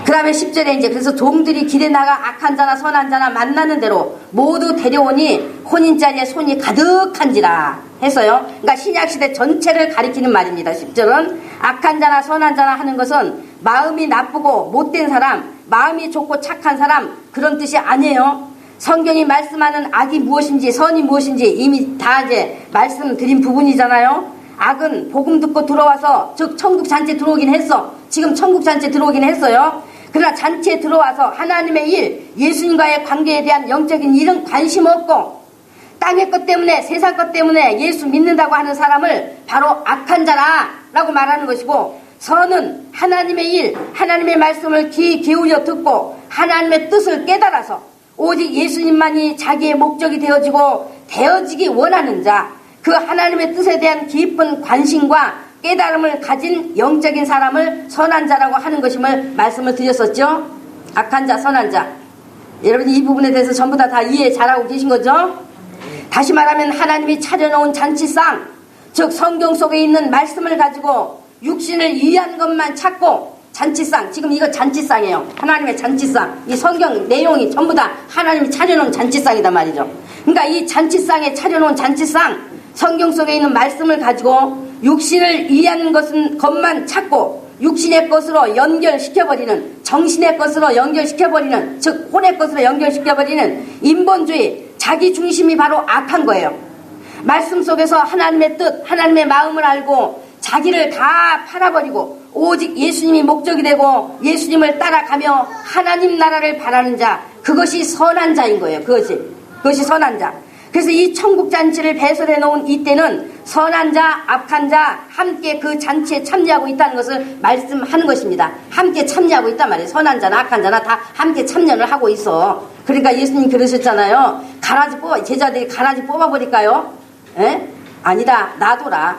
그 다음에 10절에 이제 그래서 종들이 길에 나가 악한 자나 선한 자나 만나는 대로 모두 데려오니 혼인잔치에 손이 가득한지라 했어요. 그러니까 신약시대 전체를 가리키는 말입니다. 10절은 악한 자나 선한 자나 하는 것은 마음이 나쁘고 못된 사람, 마음이 좋고 착한 사람 그런 뜻이 아니에요. 성경이 말씀하는 악이 무엇인지 선이 무엇인지 이미 다 이제 말씀드린 부분이잖아요. 악은 복음 듣고 들어와서 즉 천국 잔치에 들어오긴 했어. 지금 천국 잔치에 들어오긴 했어요. 그러나 잔치에 들어와서 하나님의 일, 예수님과의 관계에 대한 영적인 일은 관심 없고 땅의 것 때문에 세상 것 때문에 예수 믿는다고 하는 사람을 바로 악한 자라라고 말하는 것이고 선은 하나님의 일, 하나님의 말씀을 귀 기울여 듣고 하나님의 뜻을 깨달아서 오직 예수님만이 자기의 목적이 되어지기 원하는 자, 그 하나님의 뜻에 대한 깊은 관심과 깨달음을 가진 영적인 사람을 선한 자라고 하는 것임을 말씀을 드렸었죠. 악한 자, 선한 자. 여러분 이 부분에 대해서 전부 다 이해 잘하고 계신 거죠? 다시 말하면 하나님이 차려놓은 잔치상, 즉 성경 속에 있는 말씀을 가지고 육신을 위한 것만 찾고 잔치상, 지금 이거 잔치상이에요. 하나님의 잔치상. 이 성경 내용이 전부 다 하나님이 차려놓은 잔치상이다 말이죠. 그러니까 이 잔치상에 차려놓은 잔치상, 성경 속에 있는 말씀을 가지고 육신을 위한 것만 찾고 육신의 것으로 연결시켜버리는, 정신의 것으로 연결시켜버리는, 즉 혼의 것으로 연결시켜버리는 인본주의, 자기 중심이 바로 악한 거예요. 말씀 속에서 하나님의 뜻, 하나님의 마음을 알고 자기를 다 팔아버리고 오직 예수님이 목적이 되고 예수님을 따라가며 하나님 나라를 바라는 자, 그것이 선한 자인 거예요. 그것이 선한 자. 그래서 이 천국 잔치를 배설해 놓은 이때는 선한 자, 악한 자 함께 그 잔치에 참여하고 있다는 것을 말씀하는 것입니다. 함께 참여하고 있단 말이에요. 선한 자나 악한 자나 다 함께 참여를 하고 있어. 그러니까 예수님 그러셨잖아요. 제자들이 가라지 뽑아버릴까요? 에? 아니다. 놔둬라.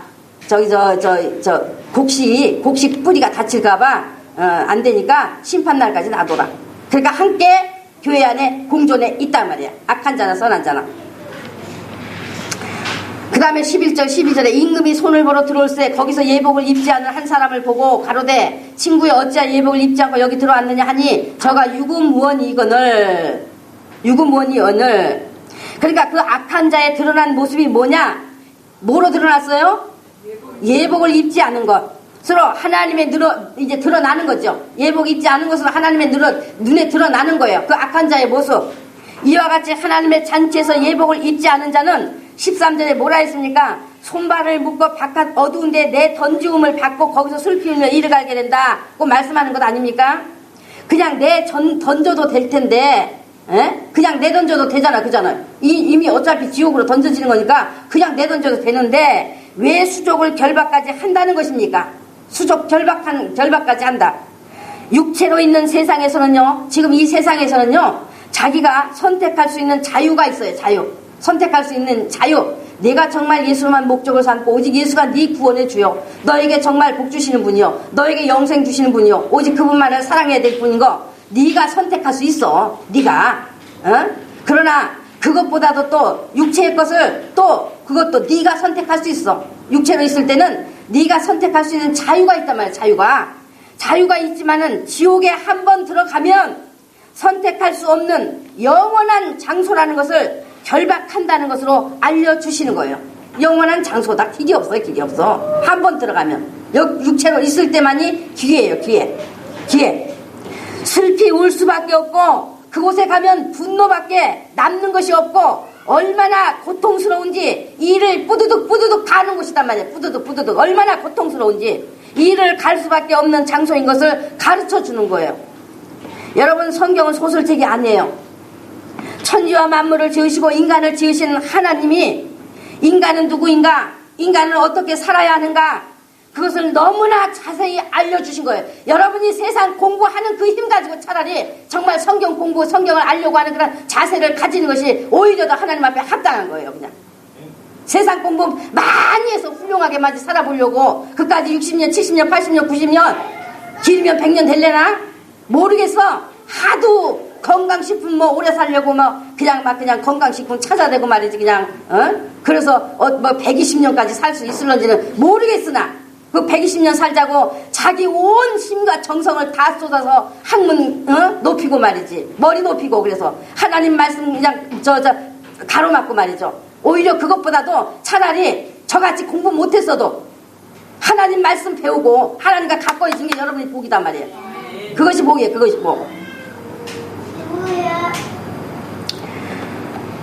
곡식 뿌리가 다칠까봐 안 되니까 심판날까지 놔둬라. 그러니까 함께 교회 안에 공존해 있단 말이야. 악한 자나 선한 자나. 그 다음에 11절 12절에 임금이 손을 벌어 들어올세 거기서 예복을 입지 않은 한 사람을 보고 가로되 친구여 어찌하여 예복을 입지 않고 여기 들어왔느냐 하니 저가 유구무원이거늘. 그러니까 그 악한 자의 드러난 모습이 뭐냐? 뭐로 드러났어요? 예복을 입지 않은 것으로 하나님의 이제 드러나는 거죠. 예복 입지 않은 것으로 하나님의 눈에 드러나는 거예요. 그 악한 자의 모습. 이와 같이 하나님의 잔치에서 예복을 입지 않은 자는 13절에 뭐라 했습니까? 손발을 묶어 바깥 어두운데 내 던지움을 받고 거기서 슬피우며 이를 갈게 된다고 말씀하는 것 아닙니까? 그냥 던져도 될 텐데, 그냥 내던져도 되잖아, 그잖아요. 이미 어차피 지옥으로 던져지는 거니까 그냥 내던져도 되는데 왜 수족을 결박까지 한다는 것입니까? 수족 결박까지 한다. 육체로 있는 세상에서는요, 지금 이 세상에서는요, 자기가 선택할 수 있는 자유가 있어요. 선택할 수 있는 자유. 내가 정말 예수만 목적을 삼고 오직 예수가 네 구원의 주요, 너에게 정말 복 주시는 분이요, 너에게 영생 주시는 분이요, 오직 그분만을 사랑해야 될 뿐인 거 네가 선택할 수 있어. 네가. 그러나 그것보다도 또 육체의 것을 그것도 네가 선택할 수 있어. 육체로 있을 때는 네가 선택할 수 있는 자유가 있단 말이야. 자유가 있지만은 지옥에 한 번 들어가면 선택할 수 없는 영원한 장소라는 것을 결박한다는 것으로 알려주시는 거예요. 영원한 장소다. 길이 없어. 한 번 들어가면. 육체로 있을 때만이 기회예요. 기회. 기회. 슬피 울 수밖에 없고 그곳에 가면 분노밖에 남는 것이 없고 얼마나 고통스러운지 이를 뿌두둑 가는 곳이단 말이에요. 뿌두둑 얼마나 고통스러운지 이를 갈 수밖에 없는 장소인 것을 가르쳐 주는 거예요. 여러분, 성경은 소설책이 아니에요. 천지와 만물을 지으시고 인간을 지으신 하나님이 인간은 누구인가, 인간은 어떻게 살아야 하는가, 그것을 너무나 자세히 알려주신 거예요. 여러분이 세상 공부하는 그 힘 가지고 차라리 정말 성경 공부, 성경을 알려고 하는 그런 자세를 가지는 것이 오히려 더 하나님 앞에 합당한 거예요. 그냥 세상 공부 많이 해서 훌륭하게 마치 살아보려고 그까지 60년, 70년, 80년, 90년 길면 100년 될래나? 모르겠어. 하도 건강식품 뭐 오래 살려고 뭐 그냥 건강식품 찾아대고 말이지 그냥 그래서 뭐 120년까지 살 수 있을런지는 모르겠으나 그 120년 살자고 자기 온 힘과 정성을 다 쏟아서 학문 높이고 말이지 머리 높이고 그래서 하나님 말씀 그냥 가로막고 말이죠. 오히려 그것보다도 차라리 저같이 공부 못했어도 하나님 말씀 배우고 하나님과 가까이 준 게 여러분이 복이단 말이에요. 그것이 복이에요. 그것이 복.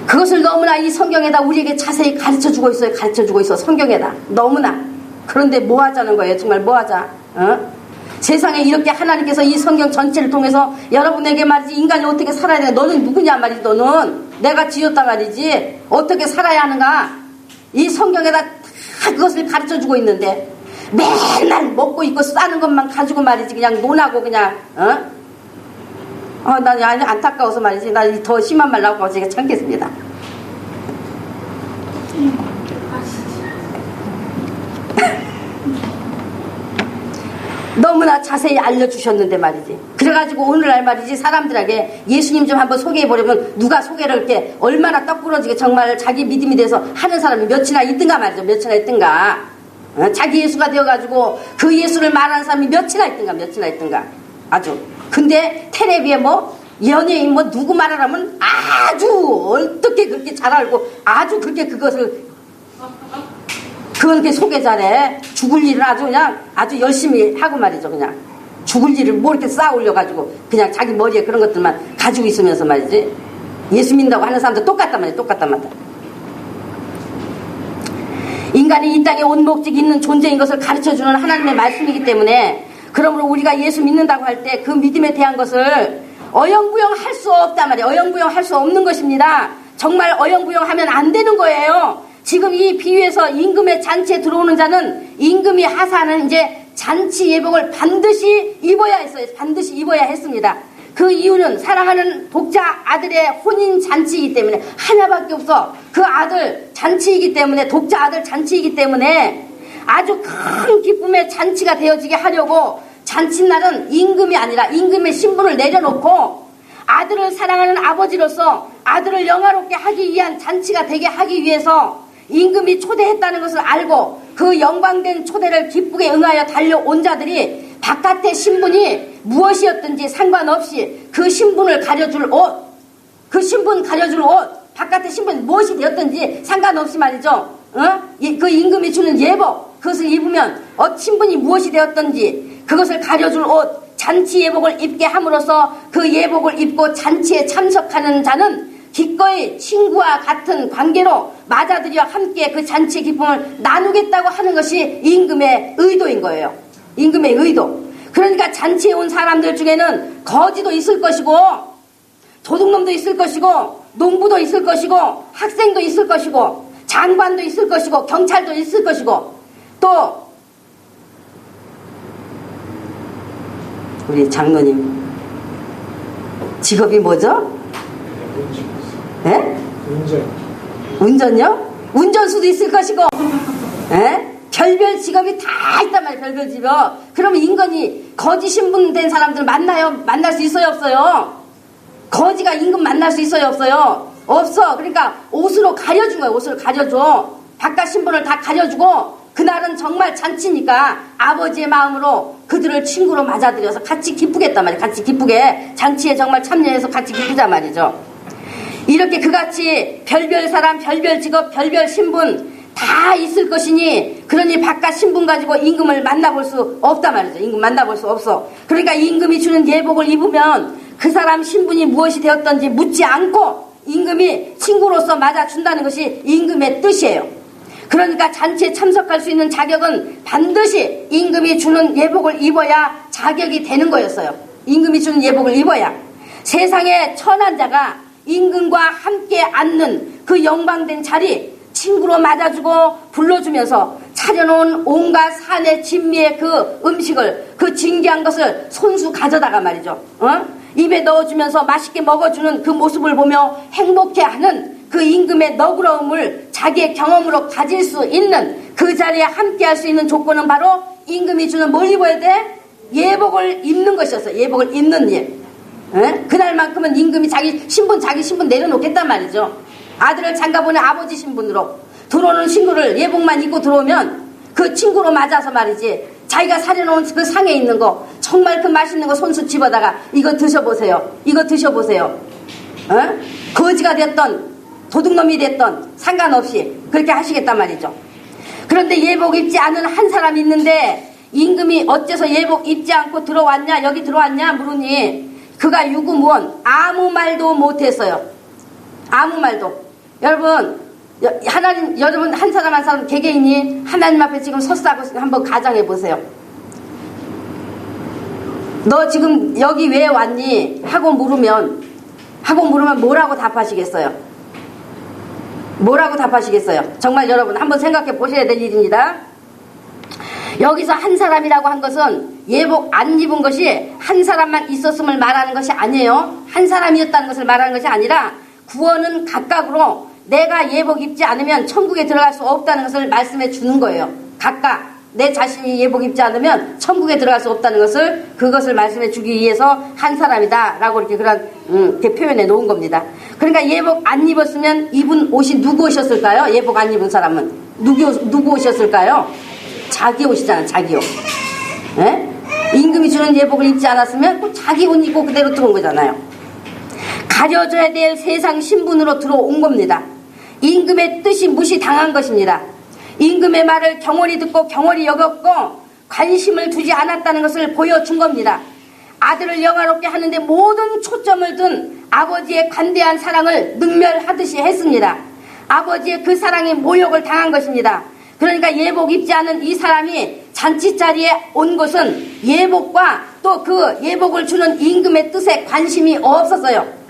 그것을 너무나 이 성경에다 우리에게 자세히 가르쳐주고 있어요. 가르쳐주고 있어. 성경에다 너무나. 그런데 뭐 하자는 거예요? 정말 뭐 하자? 세상에 이렇게 하나님께서 이 성경 전체를 통해서 여러분에게 말이지 인간이 어떻게 살아야 되나, 너는 누구냐 말이지, 너는 내가 지었다 말이지 어떻게 살아야 하는가 이 성경에다 다 그것을 가르쳐주고 있는데 맨날 먹고 있고 싸는 것만 가지고 말이지 그냥 논하고 그냥 난 안타까워서 말이지 나 더 심한 말 나오고 제가 참겠습니다. 너무나 자세히 알려주셨는데 말이지. 그래가지고 오늘날 말이지 사람들에게 예수님 좀 한번 소개해보려면 누가 소개를 이렇게 얼마나 떡부러지게 정말 자기 믿음이 돼서 하는 사람이 몇이나 있든가 말이죠. 몇이나 있든가. 자기 예수가 되어가지고 그 예수를 말하는 사람이 몇이나 있든가. 아주. 근데 텔레비에 뭐 연예인 뭐 누구 말하라면 아주 어떻게 그렇게 잘 알고 아주 그렇게 그것을 그렇게 소개 잘해. 죽을 일을 아주 열심히 하고 말이죠. 그냥 죽을 일을 뭐 이렇게 쌓아 올려가지고 그냥 자기 머리에 그런 것들만 가지고 있으면서 말이지 예수 믿는다고 하는 사람도 똑같단 말이야. 인간이 이 땅에 온 목적이 있는 존재인 것을 가르쳐주는 하나님의 말씀이기 때문에 그러므로 우리가 예수 믿는다고 할 때 그 믿음에 대한 것을 어영부영 할 수 없단 말이에요. 어영부영 할 수 없는 것입니다. 정말 어영부영 하면 안 되는 거예요. 지금 이 비유에서 임금의 잔치에 들어오는 자는 임금이 하사하는 이제 잔치 예복을 반드시 입어야 했어요. 반드시 입어야 했습니다. 그 이유는 사랑하는 독자 아들의 혼인 잔치이기 때문에 하나밖에 없어. 그 아들 잔치이기 때문에 독자 아들 잔치이기 때문에 아주 큰 기쁨의 잔치가 되어지게 하려고 잔칫날은 임금이 아니라 임금의 신분을 내려놓고 아들을 사랑하는 아버지로서 아들을 영화롭게 하기 위한 잔치가 되게 하기 위해서 임금이 초대했다는 것을 알고 그 영광된 초대를 기쁘게 응하여 달려온 자들이 바깥의 신분이 무엇이었든지 상관없이 그 신분을 가려줄 옷, 바깥의 신분이 무엇이 되었든지 상관없이 말이죠. 그 임금이 주는 예복, 그것을 입으면 신분이 무엇이 되었든지 그것을 가려줄 옷, 잔치 예복을 입게 함으로써 그 예복을 입고 잔치에 참석하는 자는 기꺼이 친구와 같은 관계로 맏아들이와 함께 그 잔치의 기쁨을 나누겠다고 하는 것이 임금의 의도인 거예요. 임금의 의도. 그러니까 잔치에 온 사람들 중에는 거지도 있을 것이고 도둑놈도 있을 것이고 농부도 있을 것이고 학생도 있을 것이고 장관도 있을 것이고 경찰도 있을 것이고 또 우리 장로님 직업이 뭐죠? 예? 운전요? 운전수도 있을 것이고 별별 직업이 다 있단 말이에요. 별별 직업. 그러면 임금이 거지 신분된 사람들 만날 수 있어요? 없어요? 거지가 임금 만날 수 있어요? 없어요? 없어. 그러니까 옷으로 가려준 거예요. 옷으로 가려줘. 바깥 신분을 다 가려주고 그날은 정말 잔치니까 아버지의 마음으로 그들을 친구로 맞아들여서 같이 기쁘겠단 말이에요. 같이 기쁘게 잔치에 정말 참여해서 같이 기쁘단 말이죠. 이렇게 그같이 별별 사람, 별별 직업, 별별 신분 다 있을 것이니 그러니 바깥 신분 가지고 임금을 만나볼 수 없단 말이죠. 임금 만나볼 수 없어. 그러니까 임금이 주는 예복을 입으면 그 사람 신분이 무엇이 되었던지 묻지 않고 임금이 친구로서 맞아준다는 것이 임금의 뜻이에요. 그러니까 잔치에 참석할 수 있는 자격은 반드시 임금이 주는 예복을 입어야 자격이 되는 거였어요. 임금이 주는 예복을 입어야. 세상에 천한 자가 임금과 함께 앉는 그 영광된 자리 친구로 맞아주고 불러주면서 차려놓은 온갖 산의 진미의 그 음식을, 그 진귀한 것을 손수 가져다가 말이죠. 입에 넣어주면서 맛있게 먹어주는 그 모습을 보며 행복해하는 그 임금의 너그러움을 자기의 경험으로 가질 수 있는 그 자리에 함께할 수 있는 조건은 바로 임금이 주는 뭘 입어야 돼? 예복을 입는 것이었어요. 예복을 입는 일. 그날만큼은 임금이 자기 신분 내려놓겠단 말이죠. 아들을 장가보낸 아버지 신분으로 들어오는 친구를 예복만 입고 들어오면 그 친구로 맞아서 말이지, 자기가 사려놓은 그 상에 있는 거 정말 그 맛있는 거 손수 집어다가 이거 드셔보세요. 이거 드셔보세요. 거지가 됐던 도둑놈이 됐던 상관없이 그렇게 하시겠단 말이죠. 그런데 예복 입지 않은 한 사람이 있는데 임금이 어째서 예복 입지 않고 들어왔냐, 여기 들어왔냐 물으니 그가 유구무원 아무 말도 못했어요. 아무 말도. 여러분 한 사람 한 사람 개개인이 하나님 앞에 지금 섰다고 한번 가정해 보세요. 너 지금 여기 왜 왔니? 하고 물으면 뭐라고 답하시겠어요? 뭐라고 답하시겠어요? 정말 여러분 한번 생각해 보셔야 될 일입니다. 여기서 한 사람이라고 한 것은 예복 안 입은 것이 한 사람만 있었음을 말하는 것이 아니에요. 한 사람이었다는 것을 말하는 것이 아니라 구원은 각각으로 내가 예복 입지 않으면 천국에 들어갈 수 없다는 것을 말씀해 주는 거예요. 각각 내 자신이 예복 입지 않으면 천국에 들어갈 수 없다는 것을, 그것을 말씀해 주기 위해서 한 사람이다 라고 이렇게 이렇게 표현해 놓은 겁니다. 그러니까 예복 안 입었으면 입은 옷이 누구 옷이었을까요? 예복 안 입은 사람은 누구 옷이었을까요? 자기 옷이잖아요. 자기 옷. 임금이 주는 예복을 입지 않았으면 또 자기 옷 입고 그대로 들어온 거잖아요. 가려져야 될 세상 신분으로 들어온 겁니다. 임금의 뜻이 무시당한 것입니다. 임금의 말을 경홀히 듣고 경홀히 여겼고 관심을 두지 않았다는 것을 보여준 겁니다. 아들을 영화롭게 하는데 모든 초점을 둔 아버지의 관대한 사랑을 능멸하듯이 했습니다. 아버지의 그 사랑에 모욕을 당한 것입니다. 그러니까 예복 입지 않은 이 사람이 잔치자리에 온 것은 예복과 또 그 예복을 주는 임금의 뜻에 관심이 없었어요.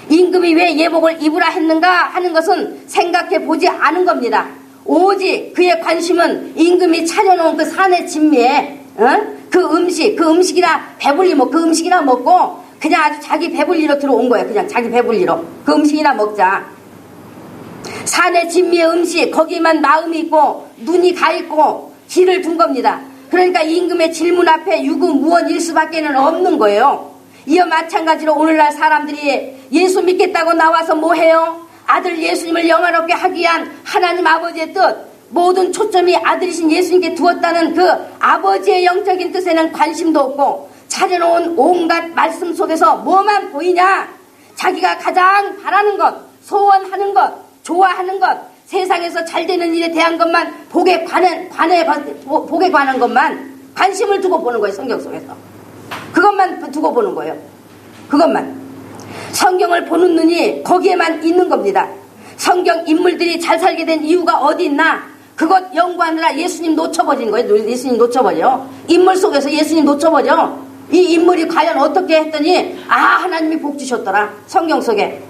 임금이 왜 예복을 입으라 했는가 하는 것은 생각해 보지 않은 겁니다. 오직 그의 관심은 임금이 차려놓은 그 산의 진미에 그 음식이나 배불리 그 음식이나 먹고 그냥 아주 자기 배불리로 들어온 거예요. 그냥 자기 배불리로 그 음식이나 먹자. 산의 진미의 음식, 거기만 마음이 있고 눈이 가 있고 길을 둔 겁니다. 그러니까 임금의 질문 앞에 유구무원일 수밖에는 없는 거예요. 이어 마찬가지로 오늘날 사람들이 예수 믿겠다고 나와서 뭐해요? 아들 예수님을 영화롭게 하기 위한 하나님 아버지의 뜻, 모든 초점이 아들이신 예수님께 두었다는 그 아버지의 영적인 뜻에는 관심도 없고 차려놓은 온갖 말씀 속에서 뭐만 보이냐? 자기가 가장 바라는 것, 소원하는 것, 좋아하는 것, 세상에서 잘 되는 일에 대한 것만 복에 관한 것만 관심을 두고 보는 거예요. 성경 속에서 그것만 두고 보는 거예요. 그것만. 성경을 보는 눈이 거기에만 있는 겁니다. 성경 인물들이 잘 살게 된 이유가 어디 있나? 그것 연구하느라 예수님 놓쳐버리는 거예요. 예수님 놓쳐버려. 인물 속에서 예수님 놓쳐버려. 이 인물이 과연 어떻게 했더니 하나님이 복 주셨더라. 성경 속에.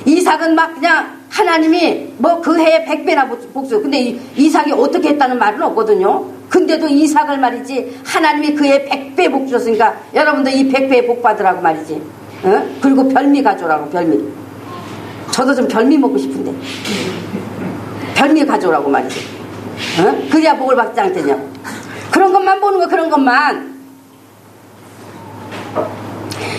이삭은 막 그냥 하나님이 뭐 그 해에 100배나 복 주. 근데 이삭이 어떻게 했다는 말은 없거든요. 근데도 이삭을 말이지 하나님이 그 해에 100배 복 주셨으니까 여러분도 이 100배의 복 받으라고 말이지. 그리고 별미 가져오라고. 별미. 저도 좀 별미 먹고 싶은데 별미 가져오라고 말이지. 그래야 복을 받지 않겠냐. 그런 것만 보는 거. 그런 것만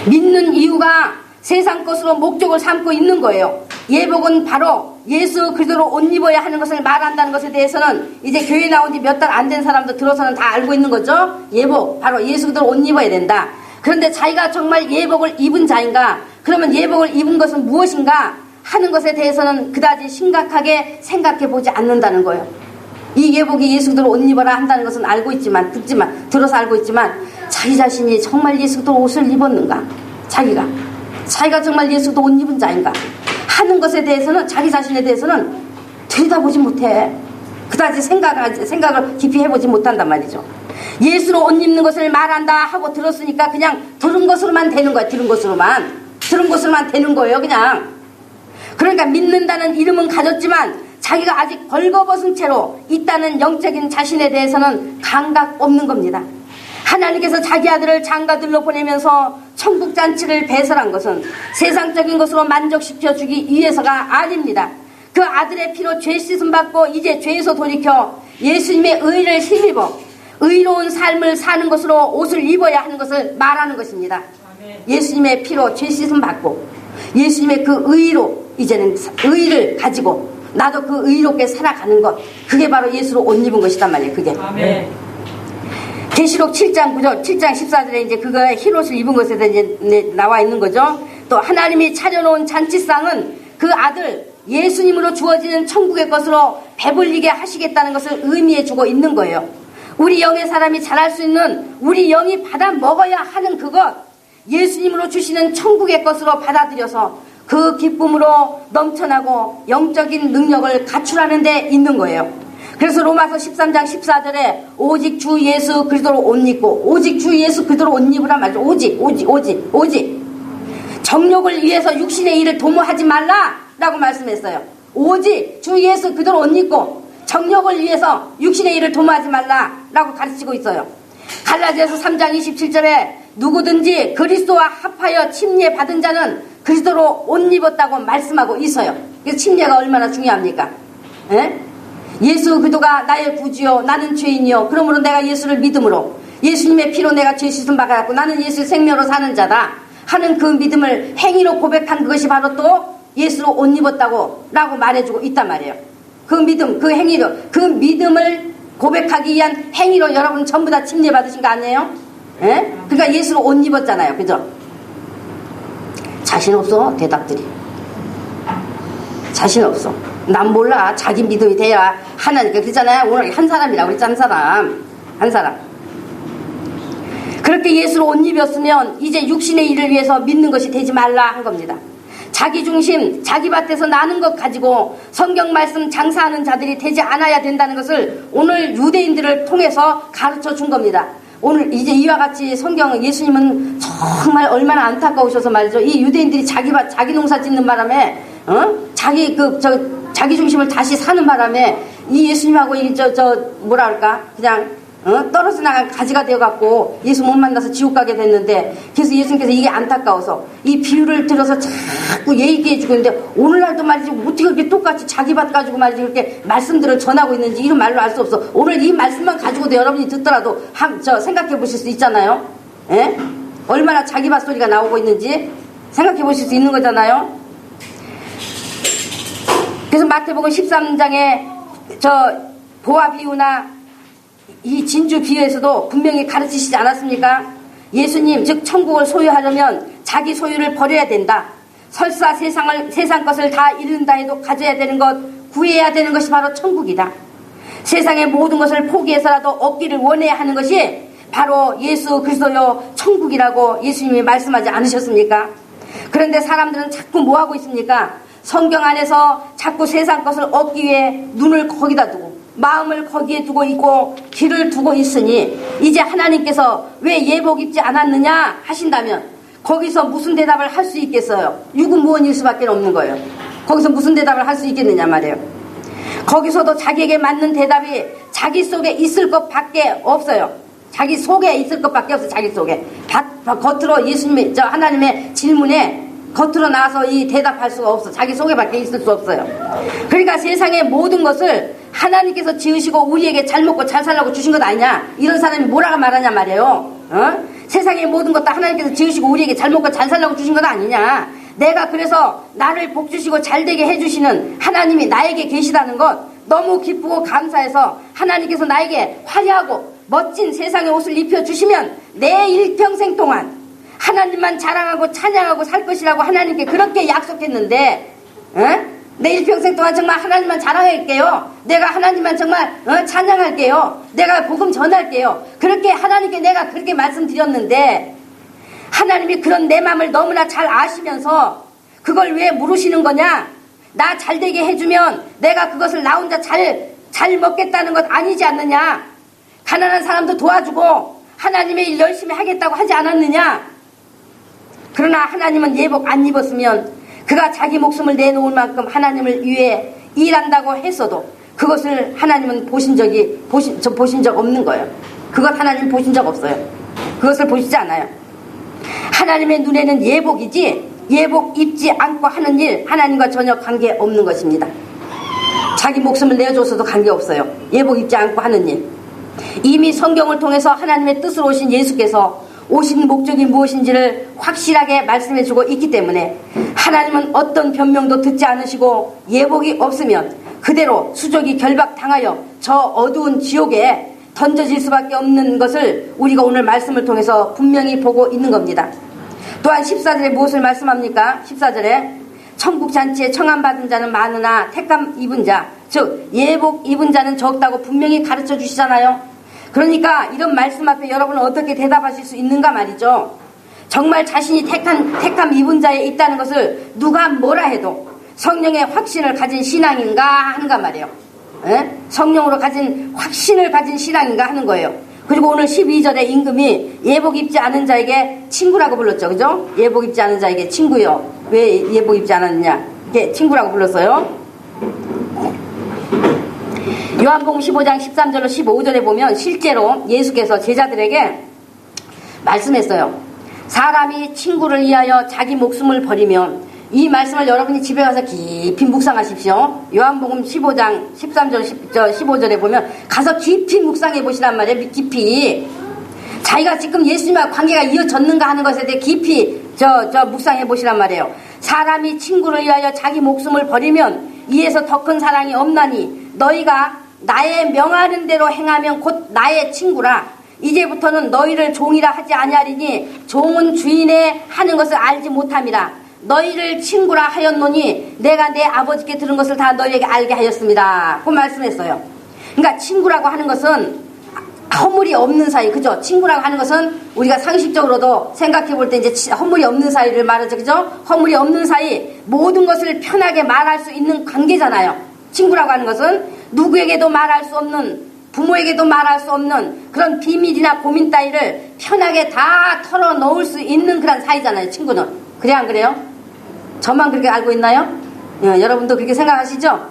믿는 이유가 세상 것으로 목적을 삼고 있는 거예요. 예복은 바로 예수 그리스도로 옷 입어야 하는 것을 말한다는 것에 대해서는 이제 교회 나온 지 몇 달 안 된 사람도 들어서는 다 알고 있는 거죠. 예복, 바로 예수 그리스도로 옷 입어야 된다. 그런데 자기가 정말 예복을 입은 자인가? 그러면 예복을 입은 것은 무엇인가? 하는 것에 대해서는 그다지 심각하게 생각해 보지 않는다는 거예요. 이 예복이 예수 그리스도 옷 입어라 한다는 것은 알고 있지만, 들어서 알고 있지만, 자기 자신이 정말 예수 그리스도 옷을 입었는가? 자기가 정말 예수 그리스도 옷 입은 자인가? 하는 것에 대해서는, 자기 자신에 대해서는 들여다보지 못해. 그다지 생각을 깊이 해보지 못한단 말이죠. 예수로 옷 입는 것을 말한다 하고 들었으니까 그냥 들은 것으로만 되는 거야. 들은 것으로만 되는 거예요, 그냥. 그러니까 믿는다는 이름은 가졌지만 자기가 아직 벌거벗은 채로 있다는 영적인 자신에 대해서는 감각 없는 겁니다. 하나님께서 자기 아들을 장가들로 보내면서 천국 잔치를 배설한 것은 세상적인 것으로 만족시켜 주기 위해서가 아닙니다. 그 아들의 피로 죄 씻음 받고 이제 죄에서 돌이켜 예수님의 의를 힘입어 의로운 삶을 사는 것으로 옷을 입어야 하는 것을 말하는 것입니다. 예수님의 피로 죄 씻음 받고 예수님의 그 의로 이제는 의를 가지고 나도 그 의롭게 살아가는 것, 그게 바로 예수로 옷 입은 것이단 말이에요. 그게. 아멘. 계시록 7장 9절, 7장 14절에 이제 그거 흰옷을 입은 것에 대해 이제 나와 있는 거죠. 또 하나님이 차려놓은 잔치상은 그 아들 예수님으로 주어지는 천국의 것으로 배불리게 하시겠다는 것을 의미해 주고 있는 거예요. 우리 영의 사람이 잘할 수 있는, 우리 영이 받아 먹어야 하는 그것, 예수님으로 주시는 천국의 것으로 받아들여서 그 기쁨으로 넘쳐나고 영적인 능력을 갖추라는 데 있는 거예요. 그래서 로마서 13장 14절에 오직 주 예수 그리스도로 옷 입고, 오직 주 예수 그리스도로 옷 입으란 말이죠. 오직 정욕을 위해서 육신의 일을 도모하지 말라 라고 말씀했어요. 오직 주 예수 그리스도로 옷 입고 정욕을 위해서 육신의 일을 도모하지 말라 라고 가르치고 있어요. 갈라디아서 3장 27절에 누구든지 그리스도와 합하여 침례 받은 자는 그리스도로 옷 입었다고 말씀하고 있어요. 그래서 침례가 얼마나 중요합니까? 에? 예수 그리스도가 나의 구주요 나는 죄인이요 그러므로 내가 예수를 믿음으로 예수님의 피로 내가 죄 씻음 받았고 나는 예수의 생명으로 사는 자다 하는 그 믿음을 행위로 고백한 그것이 바로 또 예수로 옷 입었다고 라고 말해주고 있단 말이에요. 그 믿음, 그 행위로, 그 믿음을 고백하기 위한 행위로 여러분 전부 다 침례 받으신 거 아니에요? 예? 그러니까 예수로 옷 입었잖아요. 그죠? 자신 없어, 대답들이. 자신 없어. 난 몰라. 자기 믿음이 돼야 하나니까. 그러잖아요. 오늘 한 사람이라고 그랬잖아. 한 사람. 그렇게 예수로 옷 입었으면 이제 육신의 일을 위해서 믿는 것이 되지 말라 한 겁니다. 자기 중심, 자기 밭에서 나는 것 가지고 성경 말씀 장사하는 자들이 되지 않아야 된다는 것을 오늘 유대인들을 통해서 가르쳐 준 겁니다. 오늘 이제 이와 같이 성경, 예수님은 정말 얼마나 안타까우셔서 말이죠. 이 유대인들이 자기 밭, 자기 농사 짓는 바람에, 자기 중심을 다시 사는 바람에 이 예수님하고 뭐라 할까? 그냥, 떨어져 나간 가지가 되어갖고 예수 못 만나서 지옥 가게 됐는데, 그래서 예수님께서 이게 안타까워서 이 비유를 들어서 자꾸 얘기해주고 있는데, 오늘날도 말이지 어떻게 그렇게 똑같이 자기 밭 가지고 말이지 그렇게 말씀들을 전하고 있는지 이런 말로 알 수 없어. 오늘 이 말씀만 가지고도 여러분이 듣더라도 생각해 보실 수 있잖아요. 예? 얼마나 자기 밭 소리가 나오고 있는지 생각해 보실 수 있는 거잖아요. 그래서 마태복음 13장에 보아 비유나 이 진주 비유에서도 분명히 가르치시지 않았습니까? 예수님, 즉 천국을 소유하려면 자기 소유를 버려야 된다. 설사 세상 것을 다 잃는다 해도 가져야 되는 것, 구해야 되는 것이 바로 천국이다. 세상의 모든 것을 포기해서라도 얻기를 원해야 하는 것이 바로 예수 그리스도요 천국이라고 예수님이 말씀하지 않으셨습니까? 그런데 사람들은 자꾸 뭐하고 있습니까? 성경 안에서 자꾸 세상 것을 얻기 위해 눈을 거기다 두고 마음을 거기에 두고 있고 길을 두고 있으니 이제 하나님께서 왜 예복 입지 않았느냐 하신다면 거기서 무슨 대답을 할 수 있겠어요? 유구무원일 수밖에 없는 거예요. 거기서 무슨 대답을 할 수 있겠느냐 말이에요. 거기서도 자기에게 맞는 대답이 자기 속에 있을 것밖에 없어요. 자기 속에 있을 것밖에 없어요. 자기 속에. 겉으로 예수님의 하나님의 질문에 겉으로 나와서 이 대답할 수가 없어. 자기 속에밖에 있을 수 없어요. 그러니까 세상의 모든 것을 하나님께서 지으시고 우리에게 잘 먹고 잘 살라고 주신 것 아니냐, 이런 사람이 뭐라고 말하냐 말이에요. 세상의 모든 것 다 하나님께서 지으시고 우리에게 잘 먹고 잘 살라고 주신 것 아니냐. 내가 그래서 나를 복 주시고 잘되게 해주시는 하나님이 나에게 계시다는 것 너무 기쁘고 감사해서 하나님께서 나에게 화려하고 멋진 세상의 옷을 입혀주시면 내 일평생 동안 하나님만 자랑하고 찬양하고 살 것이라고 하나님께 그렇게 약속했는데, 내 일평생 동안 정말 하나님만 자랑할게요. 내가 하나님만 정말 찬양할게요. 내가 복음 전할게요. 그렇게 하나님께 내가 그렇게 말씀드렸는데 하나님이 그런 내 마음을 너무나 잘 아시면서 그걸 왜 물으시는 거냐? 나 잘되게 해주면 내가 그것을 나 혼자 잘 먹겠다는 것 아니지 않느냐? 가난한 사람도 도와주고 하나님의 일 열심히 하겠다고 하지 않았느냐? 그러나 하나님은 예복 안 입었으면 그가 자기 목숨을 내놓을 만큼 하나님을 위해 일한다고 했어도 그것을 하나님은 보신 적 없는 거예요. 그것 하나님 보신 적 없어요. 그것을 보시지 않아요. 하나님의 눈에는 예복이지 예복 입지 않고 하는 일 하나님과 전혀 관계없는 것입니다. 자기 목숨을 내어줘서도 관계없어요. 예복 입지 않고 하는 일. 이미 성경을 통해서 하나님의 뜻으로 오신 예수께서 오신 목적이 무엇인지를 확실하게 말씀해주고 있기 때문에 하나님은 어떤 변명도 듣지 않으시고 예복이 없으면 그대로 수족이 결박당하여 저 어두운 지옥에 던져질 수밖에 없는 것을 우리가 오늘 말씀을 통해서 분명히 보고 있는 겁니다. 또한 14절에 무엇을 말씀합니까? 14절에 천국잔치에 청함받은 자는 많으나 택함 입은 자, 즉 예복 입은 자는 적다고 분명히 가르쳐 주시잖아요. 그러니까 이런 말씀 앞에 여러분은 어떻게 대답하실 수 있는가 말이죠. 정말 자신이 택함 입은 자에 있다는 것을 누가 뭐라 해도 성령의 확신을 가진 신앙인가 하는가 말이에요. 성령으로 가진 확신을 가진 신앙인가 하는 거예요. 그리고 오늘 12절에 임금이 예복 입지 않은 자에게 친구라고 불렀죠. 그죠? 예복 입지 않은 자에게 친구요. 왜 예복 입지 않았느냐? 이게 친구라고 불렀어요. 요한복음 15장 13절로 15절에 보면 실제로 예수께서 제자들에게 말씀했어요. 사람이 친구를 위하여 자기 목숨을 버리면, 이 말씀을 여러분이 집에 가서 깊이 묵상하십시오. 요한복음 15장 13절 15절에 보면 가서 깊이 묵상해 보시란 말이에요. 깊이 자기가 지금 예수님과 관계가 이어졌는가 하는 것에 대해 깊이 묵상해 보시란 말이에요. 사람이 친구를 위하여 자기 목숨을 버리면 이에서 더 큰 사랑이 없나니 너희가 나의 명하는 대로 행하면 곧 나의 친구라. 이제부터는 너희를 종이라 하지 아니하리니 종은 주인의 하는 것을 알지 못함이라. 너희를 친구라 하였노니 내가 내 아버지께 들은 것을 다 너희에게 알게 하였습니다. 그 말씀했어요. 그러니까 친구라고 하는 것은 허물이 없는 사이, 그죠? 친구라고 하는 것은 우리가 상식적으로도 생각해 볼 때 이제 허물이 없는 사이를 말하죠, 그죠? 허물이 없는 사이, 모든 것을 편하게 말할 수 있는 관계잖아요. 친구라고 하는 것은 누구에게도 말할 수 없는, 부모에게도 말할 수 없는 그런 비밀이나 고민 따위를 편하게 다 털어놓을 수 있는 그런 사이잖아요, 친구는. 그래, 안 그래요? 저만 그렇게 알고 있나요? 여러분도 그렇게 생각하시죠?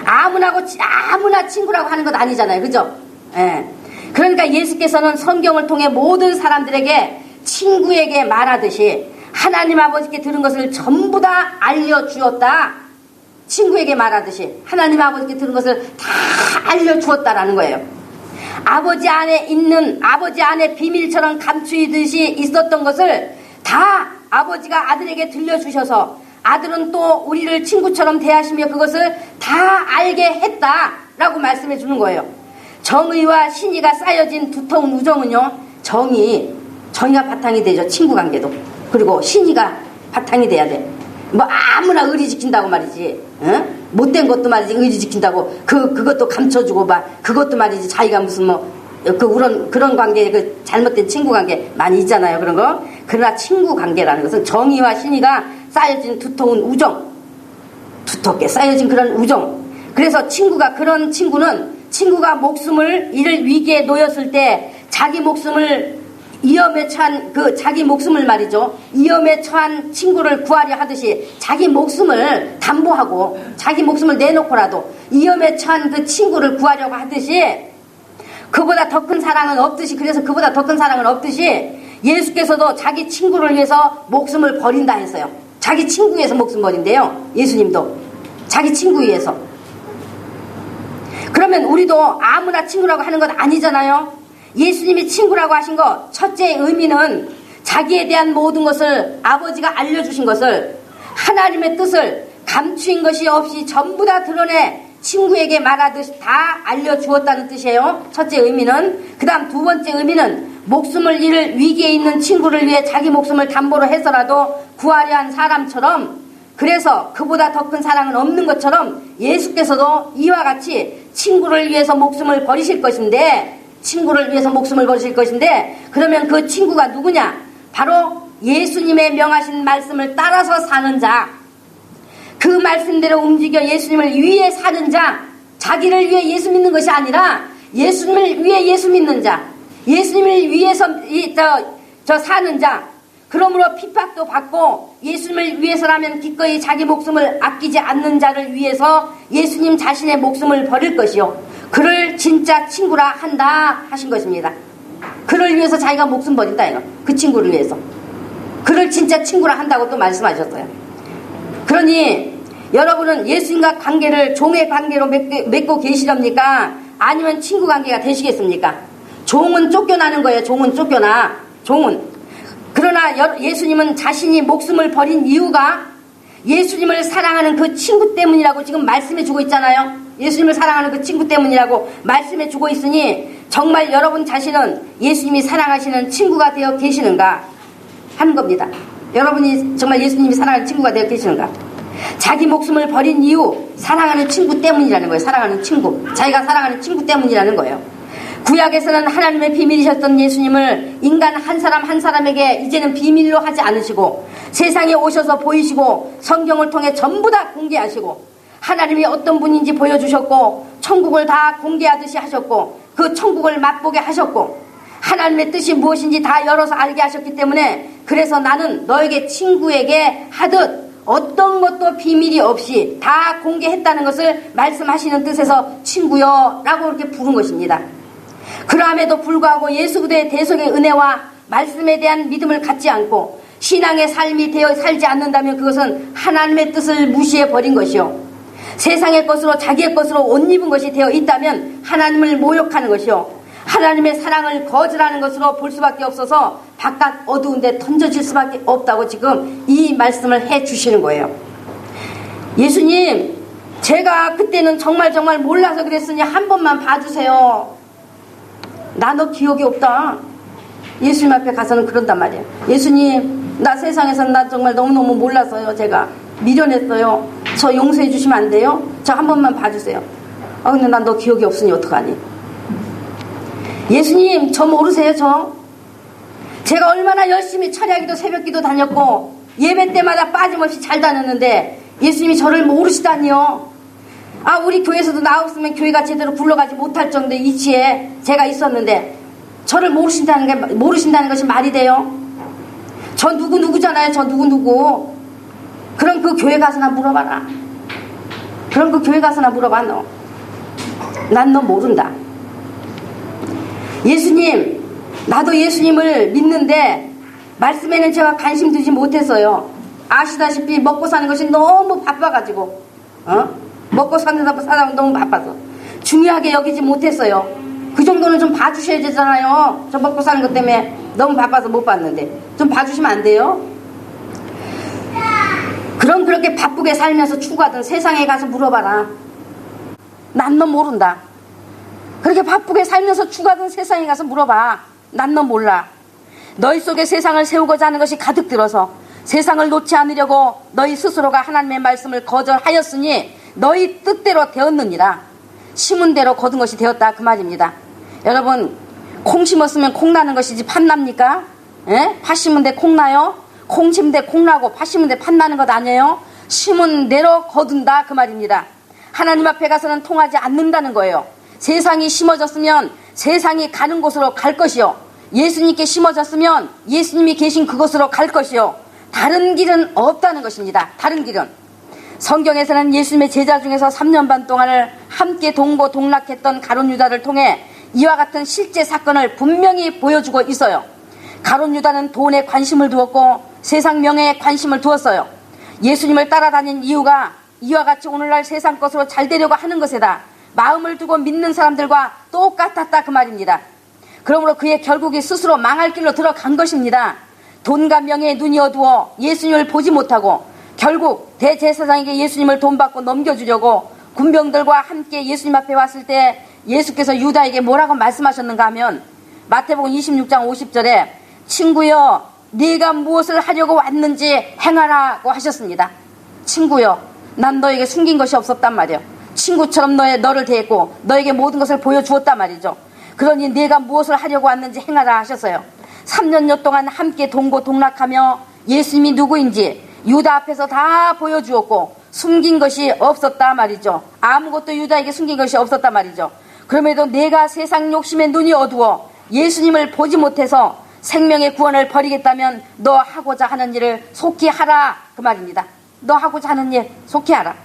아무나 친구라고 하는 것 아니잖아요, 그죠? 그러니까 예수께서는 성경을 통해 모든 사람들에게 친구에게 말하듯이 하나님 아버지께 들은 것을 전부 다 알려주었다. 친구에게 말하듯이 하나님 아버지께 들은 것을 다 알려주었다라는 거예요. 아버지 안에 비밀처럼 감추이듯이 있었던 것을 다 아버지가 아들에게 들려주셔서 아들은 또 우리를 친구처럼 대하시며 그것을 다 알게 했다라고 말씀해 주는 거예요. 정의와 신의가 쌓여진 두터운 우정은요, 정의가 바탕이 되죠. 친구 관계도. 그리고 신의가 바탕이 돼야 돼. 뭐 아무나 의리 지킨다고 말이지, 못된 것도 말이지 의리 지킨다고 그것도 감춰주고 막 그것도 말이지 자기가 무슨 그런 관계, 그 잘못된 친구 관계 많이 있잖아요, 그런 거. 그러나 친구 관계라는 것은 정의와 신의가 쌓여진 두터운 우정, 두텁게 쌓여진 그런 우정. 그래서 그런 친구가 목숨을 이를 위기에 놓였을 때 자기 목숨을 위험에 처한 자기 목숨을 말이죠, 위험에 처한 친구를 구하려 하듯이 자기 목숨을 담보하고 자기 목숨을 내놓고라도 위험에 처한 그 친구를 구하려고 하듯이, 그보다 더 큰 사랑은 없듯이, 그래서 그보다 더 큰 사랑은 없듯이 예수께서도 자기 친구를 위해서 목숨을 버린다 했어요. 자기 친구 위해서 목숨 버린대요. 예수님도 자기 친구 위해서. 그러면 우리도 아무나 친구라고 하는 건 아니잖아요. 예수님이 친구라고 하신 것, 첫째 의미는 자기에 대한 모든 것을 아버지가 알려주신 것을, 하나님의 뜻을 감추인 것이 없이 전부 다 드러내 친구에게 말하듯이 다 알려주었다는 뜻이에요. 첫째 의미는. 그 다음 두 번째 의미는 목숨을 잃을 위기에 있는 친구를 위해 자기 목숨을 담보로 해서라도 구하려 한 사람처럼 그래서 그보다 더 큰 사랑은 없는 것처럼 예수께서도 이와 같이 친구를 위해서 목숨을 버리실 것인데, 그러면 그 친구가 누구냐? 바로 예수님의 명하신 말씀을 따라서 사는 자, 그 말씀대로 움직여 예수님을 위해 사는 자, 자기를 위해 예수 믿는 것이 아니라 예수님을 위해 예수 믿는 자, 예수님을 위해서 사는 자, 그러므로 핍박도 받고 예수님을 위해서라면 기꺼이 자기 목숨을 아끼지 않는 자를 위해서 예수님 자신의 목숨을 버릴 것이요, 그를 진짜 친구라 한다 하신 것입니다. 그를 위해서 자기가 목숨 버린다, 이거. 그 친구를 위해서 그를 진짜 친구라 한다고 또 말씀하셨어요. 그러니 여러분은 예수님과 관계를 종의 관계로 맺고 계시렵니까? 아니면 친구 관계가 되시겠습니까? 종은 쫓겨나는 거예요. 종은. 그러나 예수님은 자신이 목숨을 버린 이유가 예수님을 사랑하는 그 친구 때문이라고 지금 말씀해 주고 있잖아요. 예수님을 사랑하는 그 친구 때문이라고 말씀해 주고 있으니, 정말 여러분 자신은 예수님이 사랑하시는 친구가 되어 계시는가 하는 겁니다. 여러분이 정말 예수님이 사랑하는 친구가 되어 계시는가? 자기 목숨을 버린 이유, 사랑하는 친구 때문이라는 거예요. 사랑하는 친구, 자기가 사랑하는 친구 때문이라는 거예요. 구약에서는 하나님의 비밀이셨던 예수님을 인간 한 사람 한 사람에게 이제는 비밀로 하지 않으시고, 세상에 오셔서 보이시고 성경을 통해 전부 다 공개하시고, 하나님이 어떤 분인지 보여주셨고, 천국을 다 공개하듯이 하셨고, 그 천국을 맛보게 하셨고, 하나님의 뜻이 무엇인지 다 열어서 알게 하셨기 때문에, 그래서 나는 너에게 친구에게 하듯 어떤 것도 비밀이 없이 다 공개했다는 것을 말씀하시는 뜻에서 친구여 라고 이렇게 부른 것입니다. 그럼에도 불구하고 예수 그리스도의 대속의 은혜와 말씀에 대한 믿음을 갖지 않고 신앙의 삶이 되어 살지 않는다면 그것은 하나님의 뜻을 무시해 버린 것이요, 세상의 것으로 자기의 것으로 옷 입은 것이 되어 있다면 하나님을 모욕하는 것이요, 하나님의 사랑을 거절하는 것으로 볼 수밖에 없어서 바깥 어두운 데 던져질 수밖에 없다고 지금 이 말씀을 해 주시는 거예요. 예수님, 제가 그때는 정말 몰라서 그랬으니 한 번만 봐주세요. 나 너 기억이 없다. 예수님 앞에 가서는 그런단 말이에요. 예수님, 나 세상에서 나 정말 너무너무 몰라서요. 제가 미련했어요. 저 용서해 주시면 안 돼요? 저 한 번만 봐주세요. 근데 난 너 기억이 없으니 어떡하니? 예수님, 저 모르세요? 제가 얼마나 열심히 철야기도 새벽기도 다녔고 예배 때마다 빠짐없이 잘 다녔는데 예수님이 저를 모르시다니요. 우리 교회에서도 나 없으면 교회가 제대로 굴러가지 못할 정도의 위치에 제가 있었는데 저를 모르신다는 것이 말이 돼요? 저 누구잖아요. 저 누구. 그럼 그 교회 가서나 물어봐라. 너. 난 너 모른다. 예수님, 나도 예수님을 믿는데 말씀에는 제가 관심 두지 못했어요. 아시다시피 먹고 사는 것이 너무 바빠가지고, 먹고 사는 사람 너무 바빠서 중요하게 여기지 못했어요. 그 정도는 좀 봐주셔야 되잖아요. 저 먹고 사는 것 때문에 너무 바빠서 못 봤는데 좀 봐주시면 안 돼요? 그럼 그렇게 바쁘게 살면서 추구하던 세상에 가서 물어봐라. 난 너 모른다. 그렇게 바쁘게 살면서 추구하던 세상에 가서 물어봐. 난 너 몰라. 너희 속에 세상을 세우고자 하는 것이 가득 들어서 세상을 놓지 않으려고 너희 스스로가 하나님의 말씀을 거절하였으니 너희 뜻대로 되었느니라. 심은 대로 거둔 것이 되었다, 그 말입니다. 여러분, 콩 심었으면 콩 나는 것이지 팥 납니까? 팥 심은 데 콩 나요? 콩 심은 데 콩 나고 팥 심은 데 팥 나는 것 아니에요? 심은 대로 거둔다, 그 말입니다. 하나님 앞에 가서는 통하지 않는다는 거예요. 세상이 심어졌으면 세상이 가는 곳으로 갈 것이요, 예수님께 심어졌으면 예수님이 계신 그곳으로 갈 것이요, 다른 길은 없다는 것입니다. 다른 길은. 성경에서는 예수님의 제자 중에서 3년 반 동안을 함께 동고동락했던 가룟 유다를 통해 이와 같은 실제 사건을 분명히 보여주고 있어요. 가룟 유다는 돈에 관심을 두었고 세상 명예에 관심을 두었어요. 예수님을 따라다닌 이유가 이와 같이 오늘날 세상 것으로 잘 되려고 하는 것에다 마음을 두고 믿는 사람들과 똑같았다, 그 말입니다. 그러므로 그의 결국이 스스로 망할 길로 들어간 것입니다. 돈과 명예에 눈이 어두워 예수님을 보지 못하고 결국 대제사장에게 예수님을 돈 받고 넘겨주려고 군병들과 함께 예수님 앞에 왔을 때 예수께서 유다에게 뭐라고 말씀하셨는가 하면 마태복음 26장 50절에 친구여 네가 무엇을 하려고 왔는지 행하라고 하셨습니다. 친구여, 난 너에게 숨긴 것이 없었단 말이요. 친구처럼 너를 대했고 너에게 모든 것을 보여주었단 말이죠. 그러니 네가 무엇을 하려고 왔는지 행하라 하셨어요. 3년여 동안 함께 동고동락하며 예수님이 누구인지 유다 앞에서 다 보여주었고 숨긴 것이 없었다 말이죠. 아무것도 유다에게 숨긴 것이 없었단 말이죠. 그럼에도 내가 세상 욕심에 눈이 어두워 예수님을 보지 못해서 생명의 구원을 버리겠다면 너 하고자 하는 일을 속히 하라, 그 말입니다. 너 하고자 하는 일 속히 하라.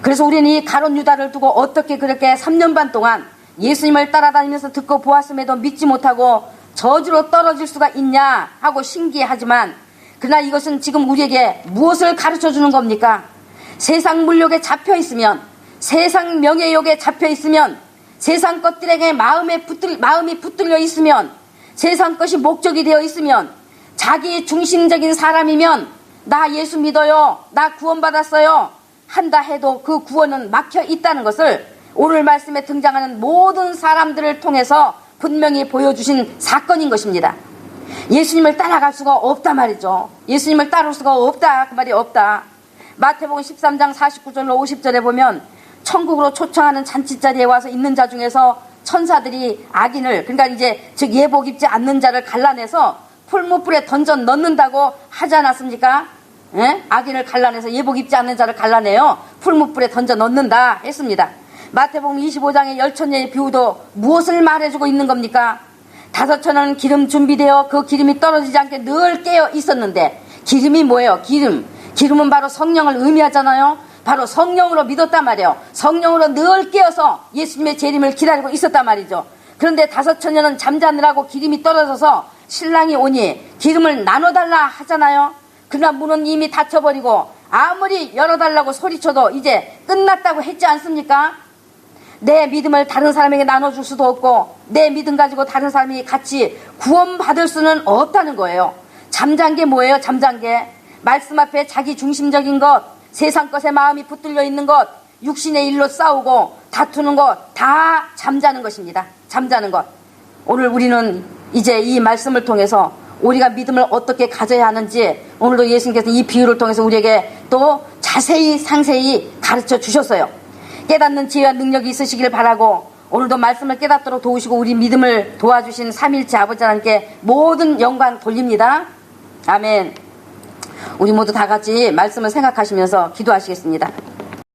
그래서 우리는 이 가룟 유다를 두고 어떻게 그렇게 3년 반 동안 예수님을 따라다니면서 듣고 보았음에도 믿지 못하고 저주로 떨어질 수가 있냐 하고 신기해하지만, 그러나 이것은 지금 우리에게 무엇을 가르쳐 주는 겁니까? 세상 물욕에 잡혀 있으면, 세상 명예욕에 잡혀 있으면, 세상 것들에게 마음이 붙들려 있으면, 세상 것이 목적이 되어 있으면, 자기 중심적인 사람이면 나 예수 믿어요, 나 구원받았어요 한다 해도 그 구원은 막혀 있다는 것을 오늘 말씀에 등장하는 모든 사람들을 통해서 분명히 보여주신 사건인 것입니다. 예수님을 따라갈 수가 없다 말이죠. 예수님을 따를 수가 없다, 그 말이 없다. 마태복음 13장 49절로 50절에 보면 천국으로 초청하는 잔치자리에 와서 있는 자 중에서 천사들이 악인을, 그러니까 이제 즉 예복 입지 않는 자를 갈라내서 풀무불에 던져 넣는다고 하지 않았습니까? 예? 악인을 갈라내서 예복 입지 않는 자를 갈라내요 풀무불에 던져 넣는다 했습니다. 마태복음 25장의 열천녀의 비유도 무엇을 말해주고 있는 겁니까? 5천원 기름 준비되어 그 기름이 떨어지지 않게 늘 깨어 있었는데, 기름이 뭐예요? 기름은 바로 성령을 의미하잖아요. 바로 성령으로 믿었단 말이에요. 성령으로 늘 깨어서 예수님의 재림을 기다리고 있었단 말이죠. 그런데 5천년은 잠자느라고 기름이 떨어져서 신랑이 오니 기름을 나눠달라 하잖아요. 그러나 문은 이미 닫혀버리고 아무리 열어달라고 소리쳐도 이제 끝났다고 했지 않습니까? 내 믿음을 다른 사람에게 나눠줄 수도 없고 내 믿음 가지고 다른 사람이 같이 구원받을 수는 없다는 거예요. 잠잔 게 뭐예요? 잠잔 게 말씀 앞에 자기 중심적인 것, 세상 것에 마음이 붙들려 있는 것, 육신의 일로 싸우고 다투는 것, 다 잠자는 것입니다. 잠자는 것. 오늘 우리는 이제 이 말씀을 통해서 우리가 믿음을 어떻게 가져야 하는지 오늘도 예수님께서 이 비유를 통해서 우리에게 또 자세히 상세히 가르쳐 주셨어요. 깨닫는 지혜와 능력이 있으시길 바라고, 오늘도 말씀을 깨닫도록 도우시고 우리 믿음을 도와주신 삼일체 아버지 하나님께 모든 영광 돌립니다. 아멘. 우리 모두 다 같이 말씀을 생각하시면서 기도하시겠습니다.